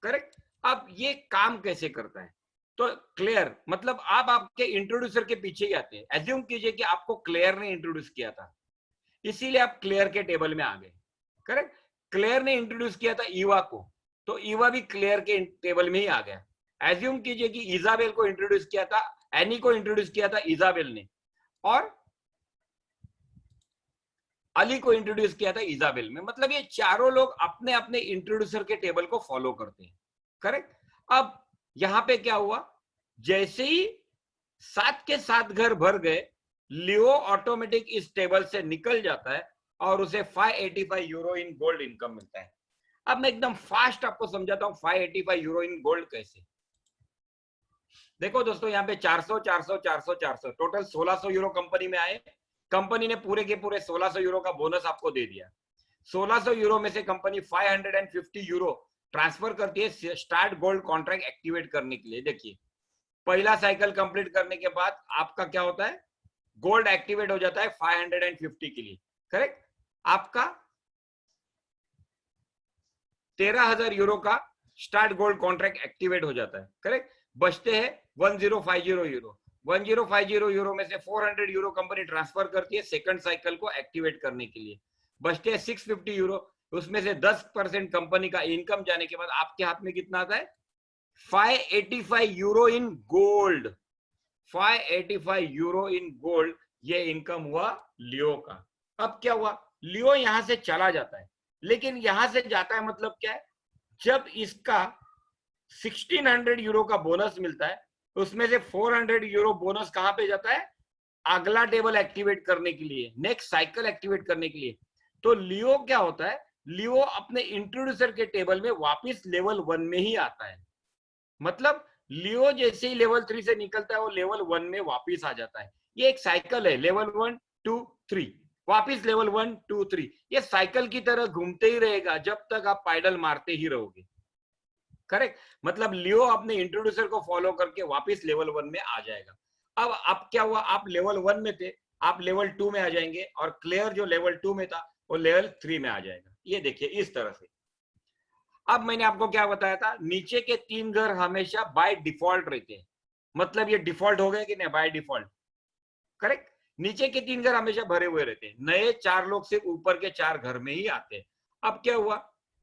करेक्ट। अब ये काम कैसे करता है, तो क्लियर, मतलब आप आपके इंट्रोड्यूसर के पीछे ही आते हैं। एज्यूम कीजिए कि आपको क्लियर ने इंट्रोड्यूस किया था, इसीलिए आप क्लियर के टेबल में आ गए, करेक्ट। क्लियर ने इंट्रोड्यूस किया था ईवा को, तो ईवा भी क्लियर के टेबल में ही आ गया। एज्यूम कीजिए कि इजाबेल को इंट्रोड्यूस किया था, एनी को इंट्रोड्यूस किया था इजाबेल ने, और अली को इंट्रोड्यूस किया था इजाबेल में, मतलब ये चारों लोग अपने अपने इंट्रोड्यूसर के टेबल को फॉलो करते हैं, करेक्ट। अब यहां पे क्या हुआ, जैसे ही 7 के 7 घर भर गए, लियो ऑटोमेटिक इस टेबल से निकल जाता है और उसे 585 यूरो इन गोल्ड इनकम मिलता है। अब मैं एकदम फास्ट आपको समझाता हूं 585 यूरो इन गोल्ड कैसे। देखो दोस्तों यहाँ पे 400 400 400 400 टोटल 1,600 यूरो कंपनी में आए। कंपनी ने पूरे के पूरे 1,600 यूरो का बोनस आपको दे दिया। 1,600 यूरो में से कंपनी 550 यूरो ट्रांसफर करती है स्टार्ट गोल्ड कॉन्ट्रैक्ट एक्टिवेट करने के लिए। देखिए पहला साइकिल कंप्लीट करने के बाद आपका क्या होता है, गोल्ड एक्टिवेट हो जाता है 550 के लिए, करेक्ट। आपका 13,000 यूरो का स्टार्ट गोल्ड कॉन्ट्रैक्ट एक्टिवेट हो जाता है, करेक्ट। बचते हैं 1050 यूरो। 1050 यूरो में से 400 यूरो कंपनी ट्रांसफर करती है सेकंड साइकिल को एक्टिवेट करने के लिए। बचते हैं 650 यूरो, उसमें से 10% कंपनी का इनकम जाने के बाद आपके हाथ में कितना आता है, 585 euro in gold. 585 euro in gold, ये इनकम हुआ लियो का। अब क्या हुआ, लियो यहां से चला जाता है, लेकिन यहां से जाता है मतलब क्या है, जब इसका 1600 यूरो का बोनस मिलता है, उसमें से 400 यूरो बोनस कहां पे जाता है, अगला टेबल एक्टिवेट करने के लिए, नेक्स्ट साइकिल एक्टिवेट करने के लिए। तो लियो क्या होता है, लियो अपने इंट्रोड्यूसर के टेबल में वापस लेवल 1 में ही आता है। मतलब लियो जैसे ही लेवल 3 से निकलता है वो लेवल 1 में वापस आ जाता है। ये एक साइकिल है, लेवल 1 2 3, वापस लेवल 1 2 3, ये साइकिल की तरह घूमते ही रहेगा जब तक आप पैडल मारते ही रहोगे, करेक्ट। मतलब लियो अपने इंट्रोड्यूसर को फॉलो करके वापस लेवल 1 में आ जाएगा। अब क्या हुआ, आप लेवल 1 में थे, आप लेवल 2 में आ जाएंगे, और क्लियर जो लेवल 2 में था वो लेवल 3 में आ जाएगा। ये देखिए इस तरह से। अब मैंने आपको क्या बताया था, नीचे के 3 घर हमेशा बाय डिफॉल्ट रहते हैं। मतलब ये डिफॉल्ट हो गए कि नहीं, बाय डिफॉल्ट, करेक्ट। नीचे के 3 घर हमेशा भरे हुए रहते हैं, नए 4 लोग सिर्फ ऊपर के 4 घर में ही आते हैं। अब क्या हुआ,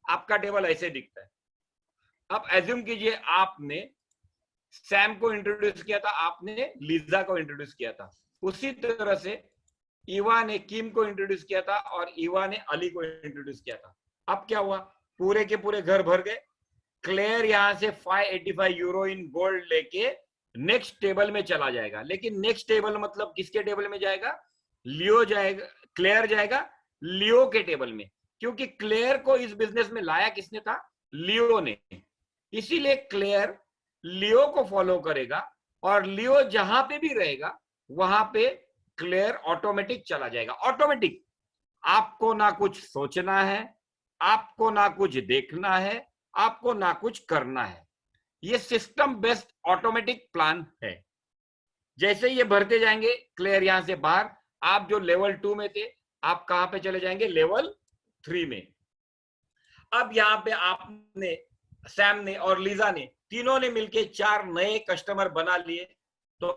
आपका टेबल ऐसे दिखता है। अब एज्यूम कीजिए आपने सैम को इंट्रोड्यूस किया था, आपने लीजा को इंट्रोड्यूस किया था, उसी तरह से ईवा ने किम को इंट्रोड्यूस किया था और ईवा ने अली को इंट्रोड्यूस किया था। अब क्या हुआ, पूरे के पूरे घर भर गए। क्लेयर यहां से 585 यूरो इन गोल्ड लेके नेक्स्ट टेबल में चला जाएगा, लेकिन नेक्स्ट टेबल मतलब किसके टेबल में जाएगा, लियो जाएगा, क्लेयर जाएगा लियो के टेबल में, क्योंकि क्लेयर को इस बिजनेस में लाया किसने था, लियो ने। इसीलिए क्लेयर लियो को फॉलो करेगा, और लियो जहां पे भी रहेगा वहां पे क्लेयर ऑटोमेटिक चला जाएगा। ऑटोमेटिक, आपको ना कुछ सोचना है, आपको ना कुछ देखना है, आपको ना कुछ करना है। ये सिस्टम बेस्ड ऑटोमेटिक प्लान है। जैसे ये भरते जाएंगे क्लियर यहां से बाहर, आप जो लेवल 2 में थे आप कहां पे चले जाएंगे, लेवल 3 में। अब यहां पे आपने, सैम ने और लीजा ने, तीनों ने मिलके 4 नए कस्टमर बना लिए, तो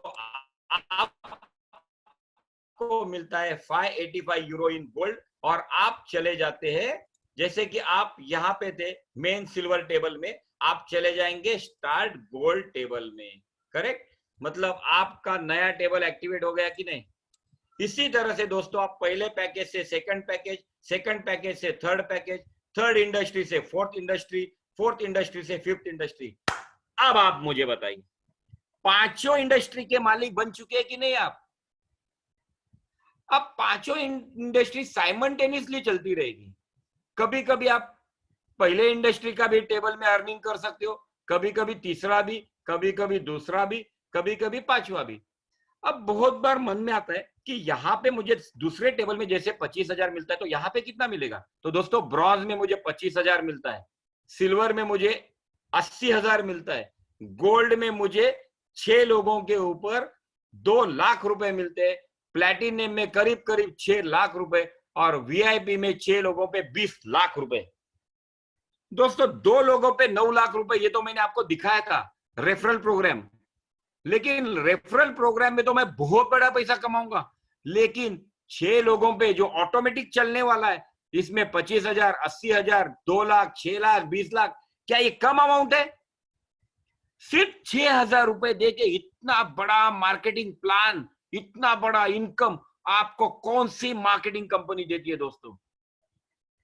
आपको मिलता है 585 यूरो इन गोल्ड, और आप चले जाते हैं, जैसे कि आप यहां पे थे मेन सिल्वर टेबल में, आप चले जाएंगे स्टार्ट गोल्ड टेबल में, करेक्ट। मतलब आपका नया टेबल एक्टिवेट हो गया कि नहीं। इसी तरह से दोस्तों आप पहले पैकेज से सेकंड पैकेज, सेकंड पैकेज से थर्ड पैकेज, थर्ड इंडस्ट्री से फोर्थ इंडस्ट्री, फोर्थ इंडस्ट्री से फिफ्थ इंडस्ट्री। अब आप मुझे बताइए, पांचों इंडस्ट्री के मालिक बन चुके हैं कि नहीं आप। अब पांचों इंडस्ट्री साइमल्टेनियसली चलती रहेगी। कभी कभी आप पहले इंडस्ट्री का भी टेबल में अर्निंग कर सकते हो, कभी कभी तीसरा भी, कभी कभी दूसरा भी, कभी कभी पांचवा भी। अब बहुत बार मन में आता है कि यहाँ पे मुझे दूसरे टेबल में जैसे 25,000 मिलता है, तो यहाँ पे कितना मिलेगा। तो दोस्तों ब्रॉन्ज में मुझे 25,000 मिलता है, सिल्वर में मुझे 80,000 मिलता है, गोल्ड में मुझे 6 लोगों के ऊपर 2 लाख रुपए मिलते हैं, प्लैटिनम में करीब करीब 6 लाख रुपए, और वीआईपी में 6 लोगों पे 20 लाख रुपए। दोस्तों 2 लोगों पे 9 लाख रुपए, ये तो मैंने आपको दिखाया था रेफरल प्रोग्राम। लेकिन रेफरल प्रोग्राम में तो मैं बहुत बड़ा पैसा कमाऊंगा, लेकिन 6 लोगों पे जो ऑटोमेटिक चलने वाला है, इसमें 25,000, 80,000, 2 लाख, 6 लाख, 20 लाख, क्या ये कम अमाउंट है। सिर्फ 6,000 रुपए देके इतना बड़ा मार्केटिंग प्लान, इतना बड़ा इनकम आपको कौन सी मार्केटिंग कंपनी देती है। दोस्तों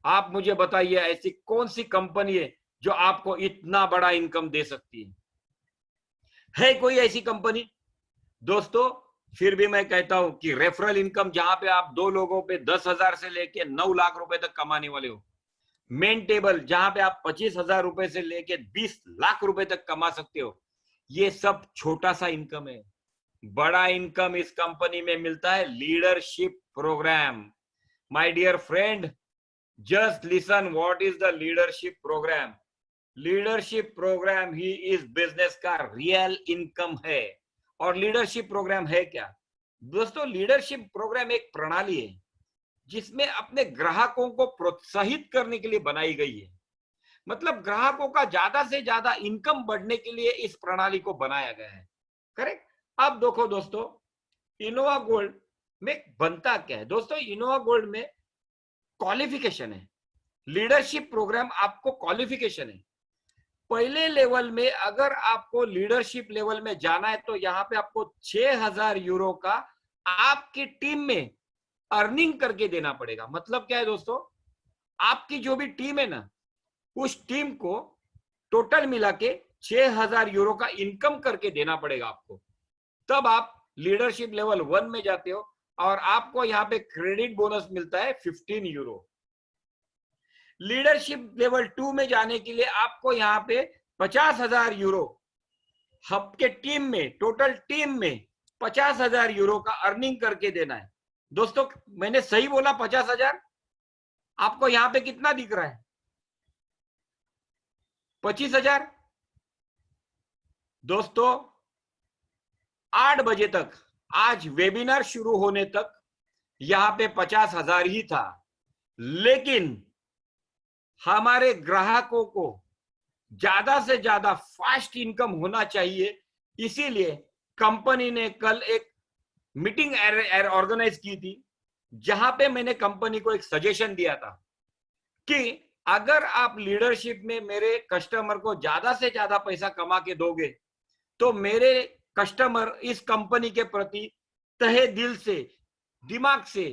आप मुझे बताइए, ऐसी कौन सी कंपनी है जो आपको इतना बड़ा इनकम दे सकती है कोई ऐसी कंपनी। दोस्तों फिर भी मैं कहता हूं कि रेफरल इनकम जहां पे आप 2 लोगों पे 10,000 से लेके 9 लाख रुपए तक कमाने वाले हो, मेन टेबल जहां पे आप 25,000 रुपए से लेके 20 लाख रुपए तक कमा सकते हो, ये सब छोटा सा इनकम है। बड़ा इनकम इस कंपनी में मिलता है leadership programme. My dear friend, just listen what is the leadership programme. Leadership programme ही इस बिजनेस का रियल इनकम है। और लीडरशिप प्रोग्राम है क्या दोस्तों? लीडरशिप प्रोग्राम एक प्रणाली है जिसमें अपने ग्राहकों को प्रोत्साहित करने के लिए बनाई गई है। मतलब ग्राहकों का ज्यादा से ज्यादा इनकम बढ़ने के लिए इस प्रणाली को बनाया गया है। करेक्ट। अब देखो दोस्तों, इनोवा गोल्ड में बनता क्या है दोस्तों? इनोवा गोल्ड में क्वालिफिकेशन है। लीडरशिप प्रोग्राम आपको क्वालिफिकेशन है। पहले लेवल में अगर आपको लीडरशिप लेवल में जाना है तो यहाँ पे आपको 6,000 यूरो का आपकी टीम में अर्निंग करके देना पड़ेगा। मतलब क्या है दोस्तों? आपकी जो भी टीम है ना, उस टीम को टोटल मिला के 6,000 यूरो का इनकम करके देना पड़ेगा आपको। तब आप लीडरशिप लेवल 1 में जाते हो और आपको यहाँ पे क्रेडिट बोनस मिलता है 15 यूरो। लीडरशिप लेवल 2 में जाने के लिए आपको यहाँ पे 50,000 यूरो आपके टीम में, टोटल टीम में 50,000 यूरो का अर्निंग करके देना है। दोस्तों मैंने सही बोला 50,000? आपको यहाँ पे कितना दिख रहा है? 25,000। दोस्तों 8 बजे तक, आज वेबिनार शुरू होने तक यहाँ पे 50,000 ही था, लेकिन हमारे ग्राहकों को ज्यादा से ज्यादा फास्ट इनकम होना चाहिए, इसीलिए कंपनी ने कल एक मीटिंग ऑर्गेनाइज की थी जहां पे मैंने कंपनी को एक सजेशन दिया था कि अगर आप लीडरशिप में मेरे कस्टमर को ज्यादा से ज्यादा पैसा कमा के दोगे तो मेरे कस्टमर इस कंपनी के प्रति तहे दिल से, दिमाग से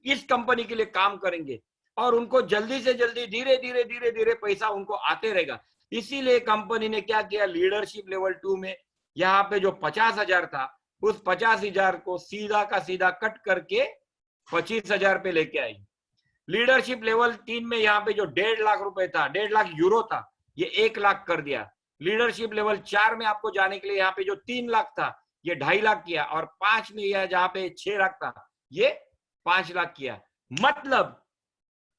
इस कंपनी के लिए काम करेंगे और उनको जल्दी से जल्दी धीरे धीरे पैसा उनको आते रहेगा। इसीलिए कंपनी ने क्या किया, लीडरशिप लेवल 2 में यहाँ पे जो 50,000 था उस 50,000 को सीधा का सीधा कट करके 25,000 पे लेके आई। लीडरशिप लेवल 3 में यहाँ पे जो 1.5 लाख रुपए था, 1.5 लाख यूरो था, ये 1 लाख कर दिया। लीडरशिप लेवल 4 में आपको जाने के लिए यहाँ पे जो 3 लाख था ये 2.5 लाख किया, और 5 में यह जहाँ पे 6 लाख था ये 5 लाख किया। मतलब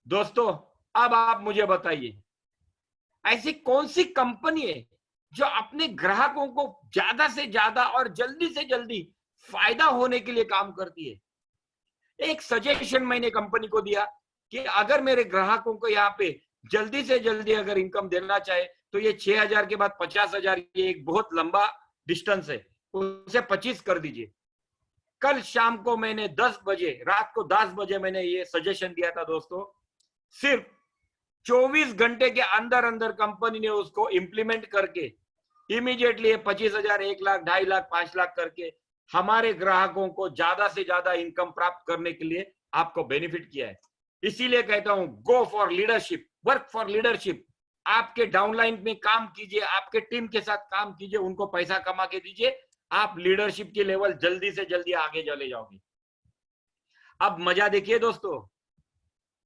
दोस्तों अब आप मुझे बताइए ऐसी कौन सी कंपनी है जो अपने ग्राहकों को ज्यादा से ज्यादा और जल्दी से जल्दी फायदा होने के लिए काम करती है। एक सजेशन मैंने कंपनी को दिया कि अगर मेरे ग्राहकों को यहाँ पे जल्दी से जल्दी अगर इनकम देना चाहे तो ये 6,000 के बाद 50,000, ये एक बहुत लंबा डिस्टेंस है, उसे 25 कर दीजिए। कल शाम को मैंने 10 बजे, रात को 10 बजे मैंने ये सजेशन दिया था दोस्तों। सिर्फ 24 घंटे के अंदर अंदर कंपनी ने उसको इंप्लीमेंट करके इमीडिएटली 25,000, 1 लाख, 2.5 लाख, 5 लाख करके हमारे ग्राहकों को ज्यादा से ज्यादा इनकम प्राप्त करने के लिए आपको बेनिफिट किया है। इसीलिए कहता हूं go for leadership, work for leadership. आपके डाउनलाइन में काम कीजिए, आपके टीम के साथ काम कीजिए, उनको पैसा कमा के दीजिए, आप लीडरशिप के लेवल जल्दी से जल्दी आगे चले जाओगे। अब मजा देखिए दोस्तों,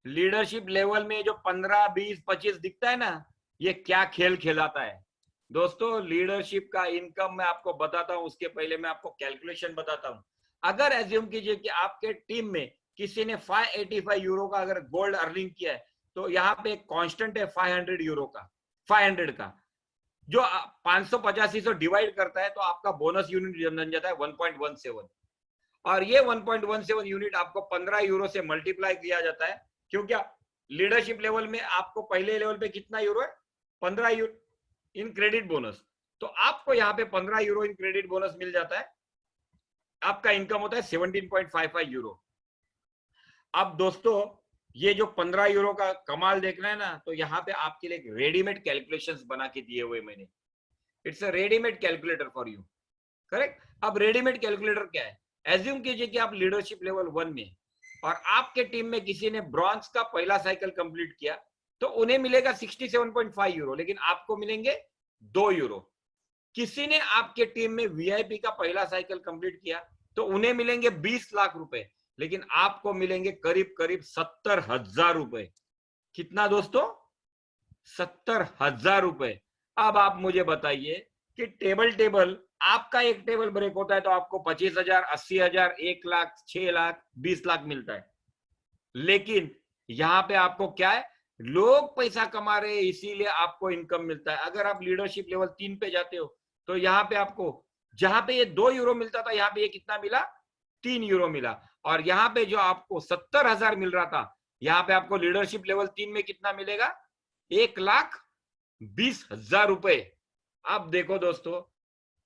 लीडरशिप लेवल में जो 15, 20, 25 दिखता है ना, ये क्या खेल खिलाता है दोस्तों। लीडरशिप का इनकम मैं आपको बताता हूं, उसके पहले मैं आपको कैलकुलेशन बताता हूं। अगर एज्यूम कीजिए कि आपके टीम में किसी ने 585 यूरो का अगर गोल्ड अर्निंग किया है तो यहाँ पे एक कांस्टेंट है 500 यूरो का, 500 का जो 585 से डिवाइड करता है तो आपका बोनस यूनिट बन जाता है 1.17, और ये 1.17 यूनिट आपको 15 यूरो से मल्टीप्लाई किया जाता है, क्योंकि लीडरशिप लेवल में आपको पहले लेवल पे कितना यूरो है, 15 यूरो इन क्रेडिट बोनस, तो आपको यहाँ पे 15 यूरो इन क्रेडिट बोनस मिल जाता है। आपका इनकम होता है 17.55 यूरो। अब दोस्तों ये जो 15 यूरो का कमाल देखना है ना, तो यहाँ पे आपके लिए रेडीमेड कैलकुलेशंस बना के दिए हुए मैंने। It's a readymade calculator for you, correct. अब रेडीमेड कैलकुलेटर क्या है, एज्यूम कीजिए कि आप लीडरशिप लेवल 1 में और आपके टीम में किसी ने ब्रॉन्ज का पहला साइकिल कंप्लीट किया तो उन्हें मिलेगा 67.5 यूरो, लेकिन आपको मिलेंगे 2 यूरो। किसी ने आपके टीम में वीआईपी का पहला साइकिल कंप्लीट किया तो उन्हें मिलेंगे 20 लाख रुपए, लेकिन आपको मिलेंगे करीब करीब 70,000 रुपए। कितना दोस्तों? 70,000 रुपए। अब आप मुझे बताइए कि टेबल आपका एक टेबल ब्रेक होता है तो आपको 25,000, 80,000, 1 लाख, 6 लाख, 20 लाख मिलता है, लेकिन यहां पे आपको क्या है, लोग पैसा कमा रहे हैं इसीलिए आपको इनकम मिलता है। अगर आप लीडरशिप लेवल 3 पे जाते हो तो यहाँ पे आपको, जहां पे ये 2 यूरो मिलता था, यहाँ पे ये कितना मिला, 3 यूरो मिला। और यहाँ पे जो आपको 70,000 मिल रहा था, यहाँ पे आपको लीडरशिप लेवल 3 में कितना मिलेगा, 1,20,000 रुपए। अब देखो दोस्तों,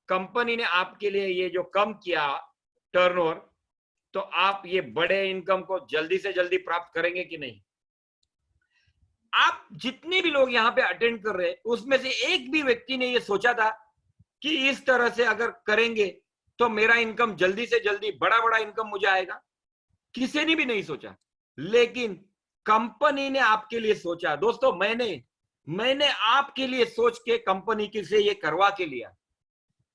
कंपनी ने आपके लिए ये जो कम किया टर्नओवर, तो आप ये बड़े इनकम को जल्दी से जल्दी प्राप्त करेंगे कि नहीं। आप जितने भी लोग यहाँ पे अटेंड कर रहे हैं उसमें से एक भी व्यक्ति ने ये सोचा था कि इस तरह से अगर करेंगे तो मेरा इनकम जल्दी से जल्दी बड़ा बड़ा इनकम मुझे आएगा, किसी ने भी नहीं सोचा। लेकिन कंपनी ने आपके लिए सोचा दोस्तों। मैंने आपके लिए सोच के कंपनी की से ये करवा के लिया।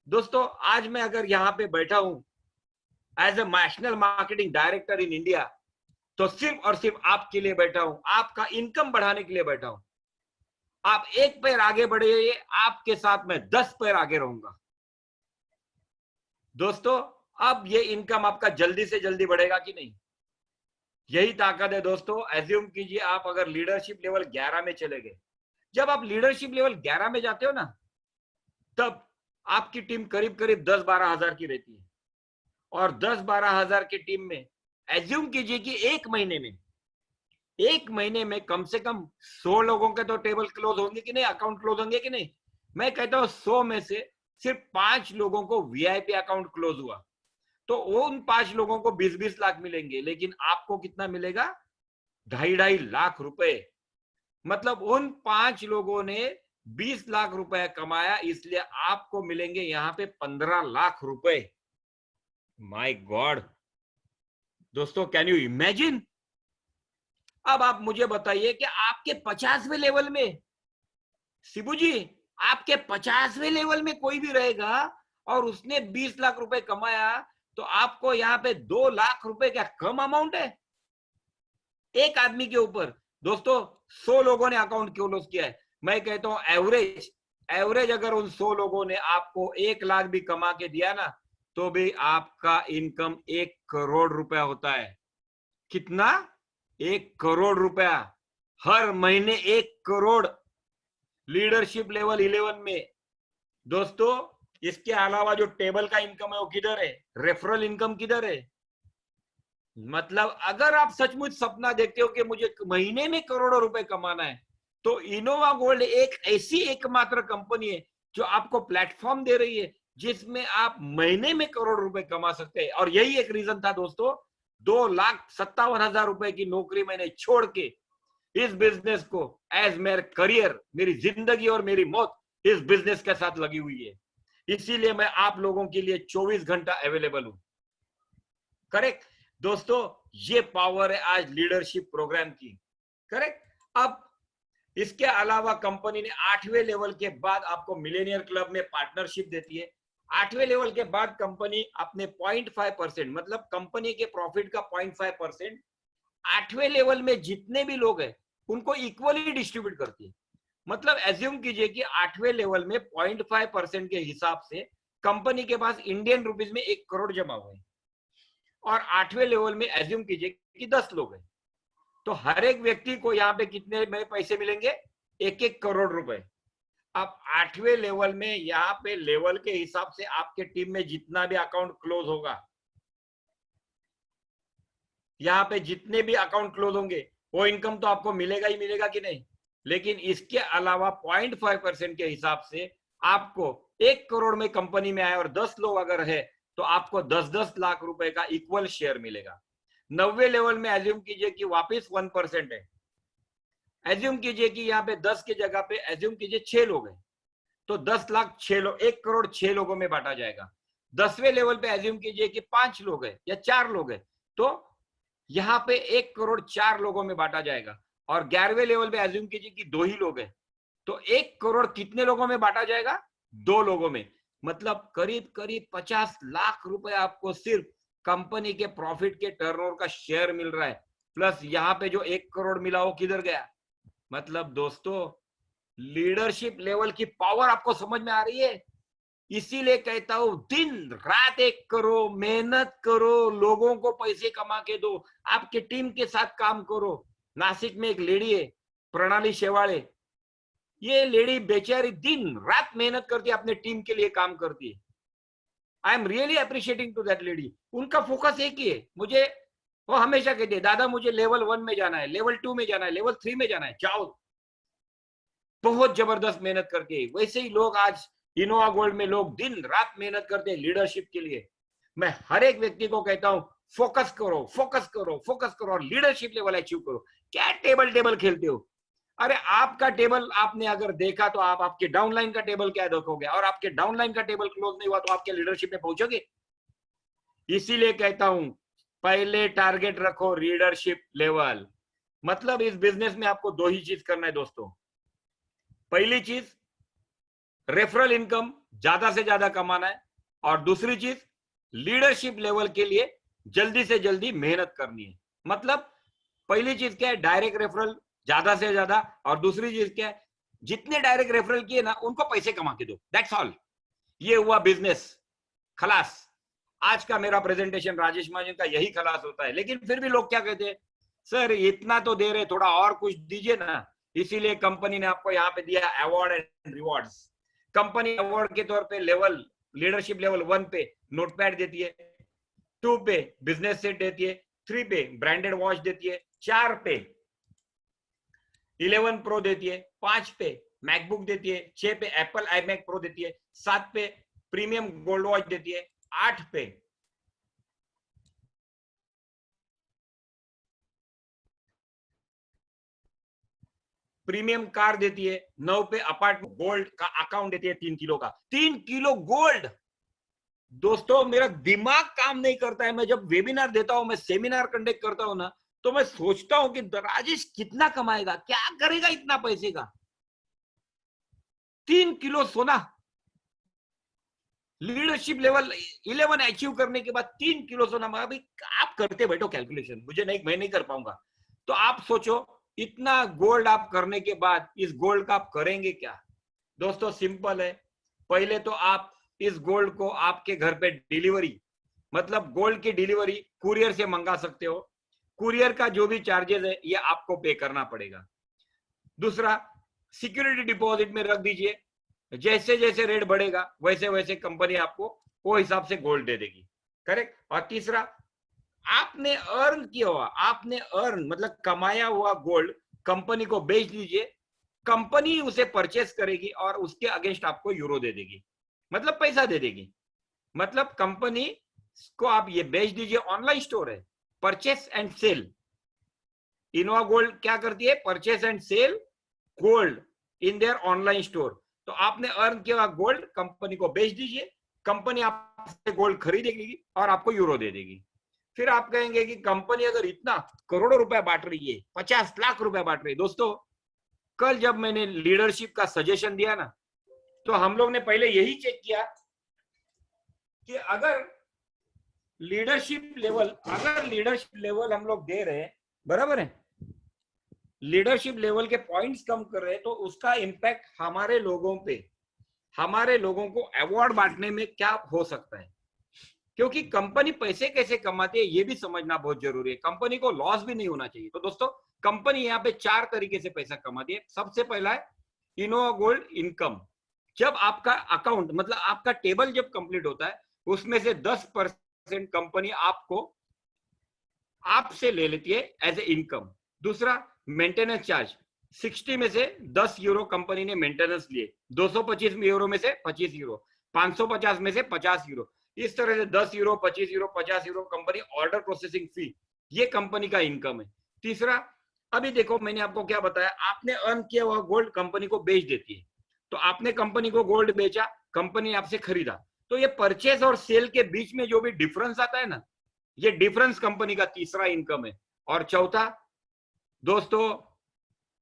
दोस्तों आज मैं अगर यहाँ पे बैठा हूं as a national marketing director in India, तो सिर्फ और सिर्फ आपके लिए बैठा हूं, आपका इनकम बढ़ाने के लिए बैठा हूं। आप एक पैर आगे बढ़े, आपके साथ मैं 10 पैर आगे रहूंगा। दोस्तों अब ये इनकम आपका जल्दी से जल्दी बढ़ेगा कि नहीं, यही ताकत है दोस्तों। एज्यूम कीजिए आप अगर लीडरशिप लेवल 11 में चले गए, जब आप लीडरशिप लेवल 11 में जाते हो ना, तब आपकी टीम करीब करीब 10-12 हजार की रहती है। और 10-12 हजार की टीम में एज्यूम कीजिए कि एक महीने में कम से कम 100 लोगों के तो टेबल क्लोज होंगे कि नहीं, अकाउंट क्लोज होंगे कि नहीं। मैं कहता हूं 100 में से सिर्फ 5 लोगों को वीआईपी अकाउंट क्लोज हुआ, तो उन 5 लोगों को 20-20 लाख मिलेंगे। लेकिन आपको कितना मिलेगा, 2.5 लाख रुपए। मतलब उन 5 लोगों ने 20 लाख रुपए कमाया, इसलिए आपको मिलेंगे यहाँ पे 15 लाख रुपए। माय गॉड दोस्तों, कैन यू इमेजिन। अब आप मुझे बताइए कि आपके 50वें लेवल में, शिबू जी, आपके 50वें लेवल में कोई भी रहेगा और उसने 20 लाख रुपए कमाया, तो आपको यहाँ पे 2 लाख रुपए क्या कम अमाउंट है एक आदमी के ऊपर। दोस्तों 100 लोगों ने अकाउंट क्लोज किया है। मैं कहता हूं एवरेज अगर उन 100 लोगों ने आपको 1 लाख भी कमा के दिया ना, तो भी आपका इनकम 1 करोड़ रुपया होता है। कितना, 1 करोड़ रुपया हर महीने, 1 करोड़ लीडरशिप लेवल 11 में। दोस्तों इसके अलावा जो टेबल का इनकम है वो किधर है, रेफरल इनकम किधर है। मतलब अगर आप सचमुच सपना देखते हो कि मुझे महीने में करोड़ों रुपए कमाना है, तो इनोवा गोल्ड एक ऐसी एकमात्र कंपनी है जो आपको प्लेटफॉर्म दे रही है जिसमें आप महीने में करोड़ रुपए कमा सकते हैं। और यही एक रीजन था दोस्तों, 2,57,000 रुपए की नौकरी मैंने छोड़ के इस बिजनेस को एज मेरा करियर, मेरी जिंदगी और मेरी मौत इस बिजनेस के साथ लगी हुई है। इसीलिए मैं आप लोगों के लिए 24 घंटा अवेलेबल हूं। करेक्ट दोस्तों, ये पावर है आज लीडरशिप प्रोग्राम की। करेक्ट। अब इसके अलावा कंपनी ने 8वें लेवल के बाद आपको मिलेनियर क्लब में पार्टनरशिप देती है। 8वें लेवल के बाद कंपनी अपने 0.5%, मतलब कंपनी के प्रॉफिट का 0.5% 8वें लेवल में जितने भी लोग हैं उनको इक्वली डिस्ट्रीब्यूट करती है। मतलब एज्यूम कीजिए कि 8वें लेवल में 0.5% के हिसाब से कंपनी के पास इंडियन रुपीज में 1 करोड़ जमा हुए हैं। और 8वें लेवल में एज्यूम कीजिए कि 10 लोग हैं, तो हर एक व्यक्ति को यहाँ पे कितने में पैसे मिलेंगे, 1-1 करोड़ रुपए। अब 8वें लेवल में यहाँ पे लेवल के हिसाब से आपके टीम में जितना भी अकाउंट क्लोज होगा, यहाँ पे जितने भी अकाउंट क्लोज होंगे वो इनकम तो आपको मिलेगा ही मिलेगा कि नहीं। लेकिन इसके अलावा 0.5% के हिसाब से आपको 1 करोड़ में कंपनी में आए और 10 लोग अगर है तो आपको 10-10 लाख रुपए का इक्वल शेयर मिलेगा। 90वें लेवल में एज्यूम कीजिए कि वापस 1% है। एज्यूम कीजिए कि यहाँ पे 10 की जगह पे एज्यूम कीजिए 6 लोग हैं, तो 10 लाख 6 लोग, 1 करोड़ 6 लोगों में बांटा जाएगा। 10वें लेवल पे एज्यूम कीजिए कि 5 लोग हैं या 4 लोग हैं, तो यहाँ पे 1 करोड़ 4 लोगों में बांटा जाएगा। और 11वें लेवल पे एज्यूम कीजिए कि 2 ही लोग हैं, तो 1 करोड़ कितने लोगों में बांटा जाएगा, 2 लोगों में। मतलब करीब करीब 50 लाख रुपए आपको सिर्फ कंपनी के प्रॉफिट के टर्नओवर का शेयर मिल रहा है। प्लस यहाँ पे जो 1 करोड़ मिला वो किधर गया। मतलब दोस्तों लीडरशिप लेवल की पावर आपको समझ में आ रही है। इसीलिए कहता हूं दिन रात एक करो, मेहनत करो, लोगों को पैसे कमा के दो, आपके टीम के साथ काम करो। नासिक में एक लेडी है, प्रणाली शेवाड़े, ये लेडी बेचारी दिन रात मेहनत करती है, अपने टीम के लिए काम करती है। I am really appreciating to that lady. उनका फोकस एक ही है, मुझे वो हमेशा कहते हैं दादा मुझे लेवल 1 में जाना है, लेवल 2 में जाना है, लेवल 3 में जाना है, जाओ। बहुत जबरदस्त मेहनत करके। वैसे ही लोग आज इनोवा गोल्ड में लोग दिन रात मेहनत करते हैं लीडरशिप के लिए। मैं हर एक व्यक्ति को कहता हूं फोकस करो, फोकस करो, फोकस करो और लीडरशिप लेवल अचीव करो। क्या टेबल टेबल खेलते हो? अरे आपका टेबल आपने अगर देखा तो आप आपके डाउनलाइन का टेबल क्या देखोगे, और आपके डाउनलाइन का टेबल क्लोज नहीं हुआ तो आपके लीडरशिप में पहुंचोगे? इसीलिए कहता हूं पहले टारगेट रखो लीडरशिप लेवल। मतलब इस बिजनेस में आपको दो ही चीज करना है दोस्तों। पहली चीज रेफरल इनकम ज्यादा से ज्यादा कमाना है, और दूसरी चीज लीडरशिप लेवल के लिए जल्दी से जल्दी मेहनत करनी है। मतलब पहली चीज क्या है, डायरेक्ट रेफरल ज्यादा से ज्यादा, और दूसरी चीज क्या है, जितने डायरेक्ट रेफरल किए ना उनको पैसे कमा के दो, दैट्स ऑल। ये हुआ बिजनेस, खलास। आज का मेरा प्रेजेंटेशन राजेश महाजन का यही खलास होता है। लेकिन फिर भी लोग क्या कहते हैं, सर इतना तो दे रहे, थोड़ा और कुछ दीजिए ना। इसीलिए कंपनी ने आपको यहाँ पे दिया award and rewards. Company award के तौर पे लेवल लीडरशिप लेवल 1 पे नोटपैड देती है, 2 पे बिजनेस सेट देती है, 3 पे ब्रांडेड वॉच देती है, 4 पे 11 प्रो देती है, 5 पे मैकबुक देती है, 6 पे एप्पल आईमैक प्रो देती है, 7 पे प्रीमियम गोल्ड वॉच देती है, 8 पे प्रीमियम कार देती है, 9 पे अपार्टमेंट गोल्ड का अकाउंट देती है 3 किलो का। 3 किलो गोल्ड। दोस्तों मेरा दिमाग काम नहीं करता है। मैं जब वेबिनार देता हूं, मैं सेमिनार कंडक्ट करता हूं ना, तो मैं सोचता हूं कि राजेश कितना कमाएगा, क्या करेगा इतना पैसे का। 3 किलो सोना। लीडरशिप लेवल 11 अचीव करने के बाद 3 किलो सोना। मैं भाई आप करते बैठो कैलकुलेशन, मुझे नहीं, मैं नहीं कर पाऊंगा। तो आप सोचो इतना गोल्ड आप करने के बाद इस गोल्ड का आप करेंगे क्या? दोस्तों सिंपल है। पहले तो आप इस गोल्ड को आपके घर पे डिलीवरी, मतलब गोल्ड की डिलीवरी कुरियर से मंगा सकते हो। कुरियर का जो भी चार्जेस है ये आपको पे करना पड़ेगा। दूसरा, सिक्योरिटी डिपॉजिट में रख दीजिए, जैसे जैसे रेट बढ़ेगा वैसे वैसे कंपनी आपको वो हिसाब से गोल्ड दे देगी, करेक्ट। और तीसरा, आपने अर्न किया हुआ, आपने अर्न मतलब कमाया हुआ गोल्ड कंपनी को बेच दीजिए, कंपनी उसे परचेस करेगी और उसके अगेंस्ट आपको यूरो दे देगी, मतलब पैसा दे देगी। मतलब कंपनी को आप ये बेच दीजिए, ऑनलाइन स्टोर है, purchase and sale. Innova gold क्या करती है, purchase and sale gold in their online store. तो आपने अर्न किया गोल्ड कंपनी को बेच दीजिए, कंपनी आपसे गोल्ड खरीदेगी और आपको यूरो दे देगी। फिर आप कहेंगे कि कंपनी अगर इतना करोड़ों रुपए बांट रही है, 50 लाख रुपए बांट रही है। दोस्तों कल जब मैंने लीडरशिप का सजेशन दिया ना, तो हम लोग ने पहले यही चेक किया कि अगर लीडरशिप लेवल हम लोग दे रहे हैं, बराबर है, लीडरशिप लेवल के पॉइंट्स कम कर रहे हैं, तो उसका इंपैक्ट हमारे लोगों पे, हमारे लोगों को अवार्ड बांटने में क्या हो सकता है। क्योंकि कंपनी पैसे कैसे कमाती है ये भी समझना बहुत जरूरी है। कंपनी को लॉस भी नहीं होना चाहिए। तो दोस्तों कंपनी यहाँ पे 4 तरीके से पैसा कमाती है। सबसे पहला है इनोवा गोल्ड इनकम। जब आपका अकाउंट मतलब आपका टेबल जब कंप्लीट होता है, उसमें से 10% कंपनी आपसे ले लेती है एज ए इनकम। दूसरा, मेंटेनेंस चार्ज, 60 में से 10 यूरो कंपनी ने मेंटेनेंस लिए, 225 यूरो में से 25 यूरो, 550 में से 50 यूरो, इस तरह से 10 euro, 25 euro, 50 euro company order processing fee, ये कंपनी का इनकम है। तीसरा, अभी देखो मैंने आपको क्या बताया, आपने अर्न किया हुआ गोल्ड कंपनी को बेच देती है। तो आपने कंपनी को गोल्ड बेचा, कंपनी आपसे खरीदा, तो ये परचेस और सेल के बीच में जो भी डिफरेंस आता है ना, ये डिफरेंस कंपनी का तीसरा इनकम है। और चौथा दोस्तों,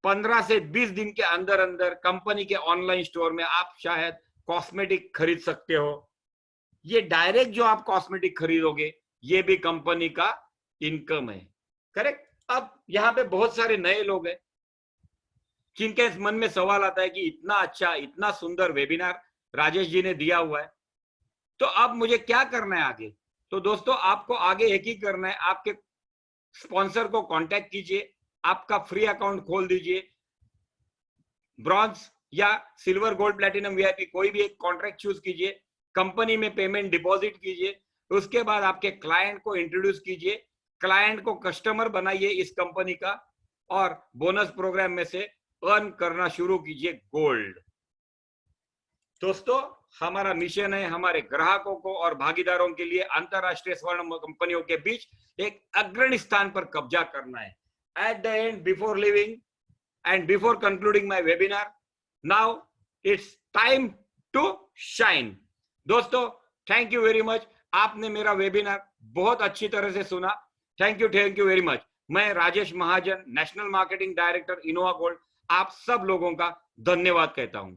15 से 20 दिन के अंदर अंदर कंपनी के ऑनलाइन स्टोर में आप शायद कॉस्मेटिक खरीद सकते हो। ये डायरेक्ट जो आप कॉस्मेटिक खरीदोगे ये भी कंपनी का इनकम है, करेक्ट। अब यहाँ पे बहुत सारे नए लोग हैं जिनके मन में सवाल आता है कि इतना अच्छा, इतना सुंदर वेबिनार राजेश जी ने दिया हुआ है, तो अब मुझे क्या करना है आगे। तो दोस्तों आपको आगे एक ही करना है, आपके स्पॉन्सर को कांटेक्ट कीजिए, आपका फ्री अकाउंट खोल दीजिए, ब्रॉन्ज या सिल्वर, गोल्ड, प्लेटिनम, वीआईपी कोई भी एक कॉन्ट्रैक्ट चूज कीजिए, कंपनी में पेमेंट डिपॉजिट कीजिए, उसके बाद आपके क्लाइंट को इंट्रोड्यूस कीजिए, क्लाइंट को कस्टमर बनाइए इस कंपनी का, और बोनस प्रोग्राम में से अर्न करना शुरू कीजिए गोल्ड। दोस्तों, हमारा मिशन है हमारे ग्राहकों को और भागीदारों के लिए अंतरराष्ट्रीय स्वर्ण कंपनियों के बीच एक अग्रणी स्थान पर कब्जा करना है। At the end, before living and before concluding my webinar, now it's time to shine। दोस्तों, थैंक यू वेरी मच, आपने मेरा वेबिनार बहुत अच्छी तरह से सुना। Thank you very much. मैं Rajesh Mahajan, national marketing director Innova Gold, आप सब लोगों का धन्यवाद कहता हूं।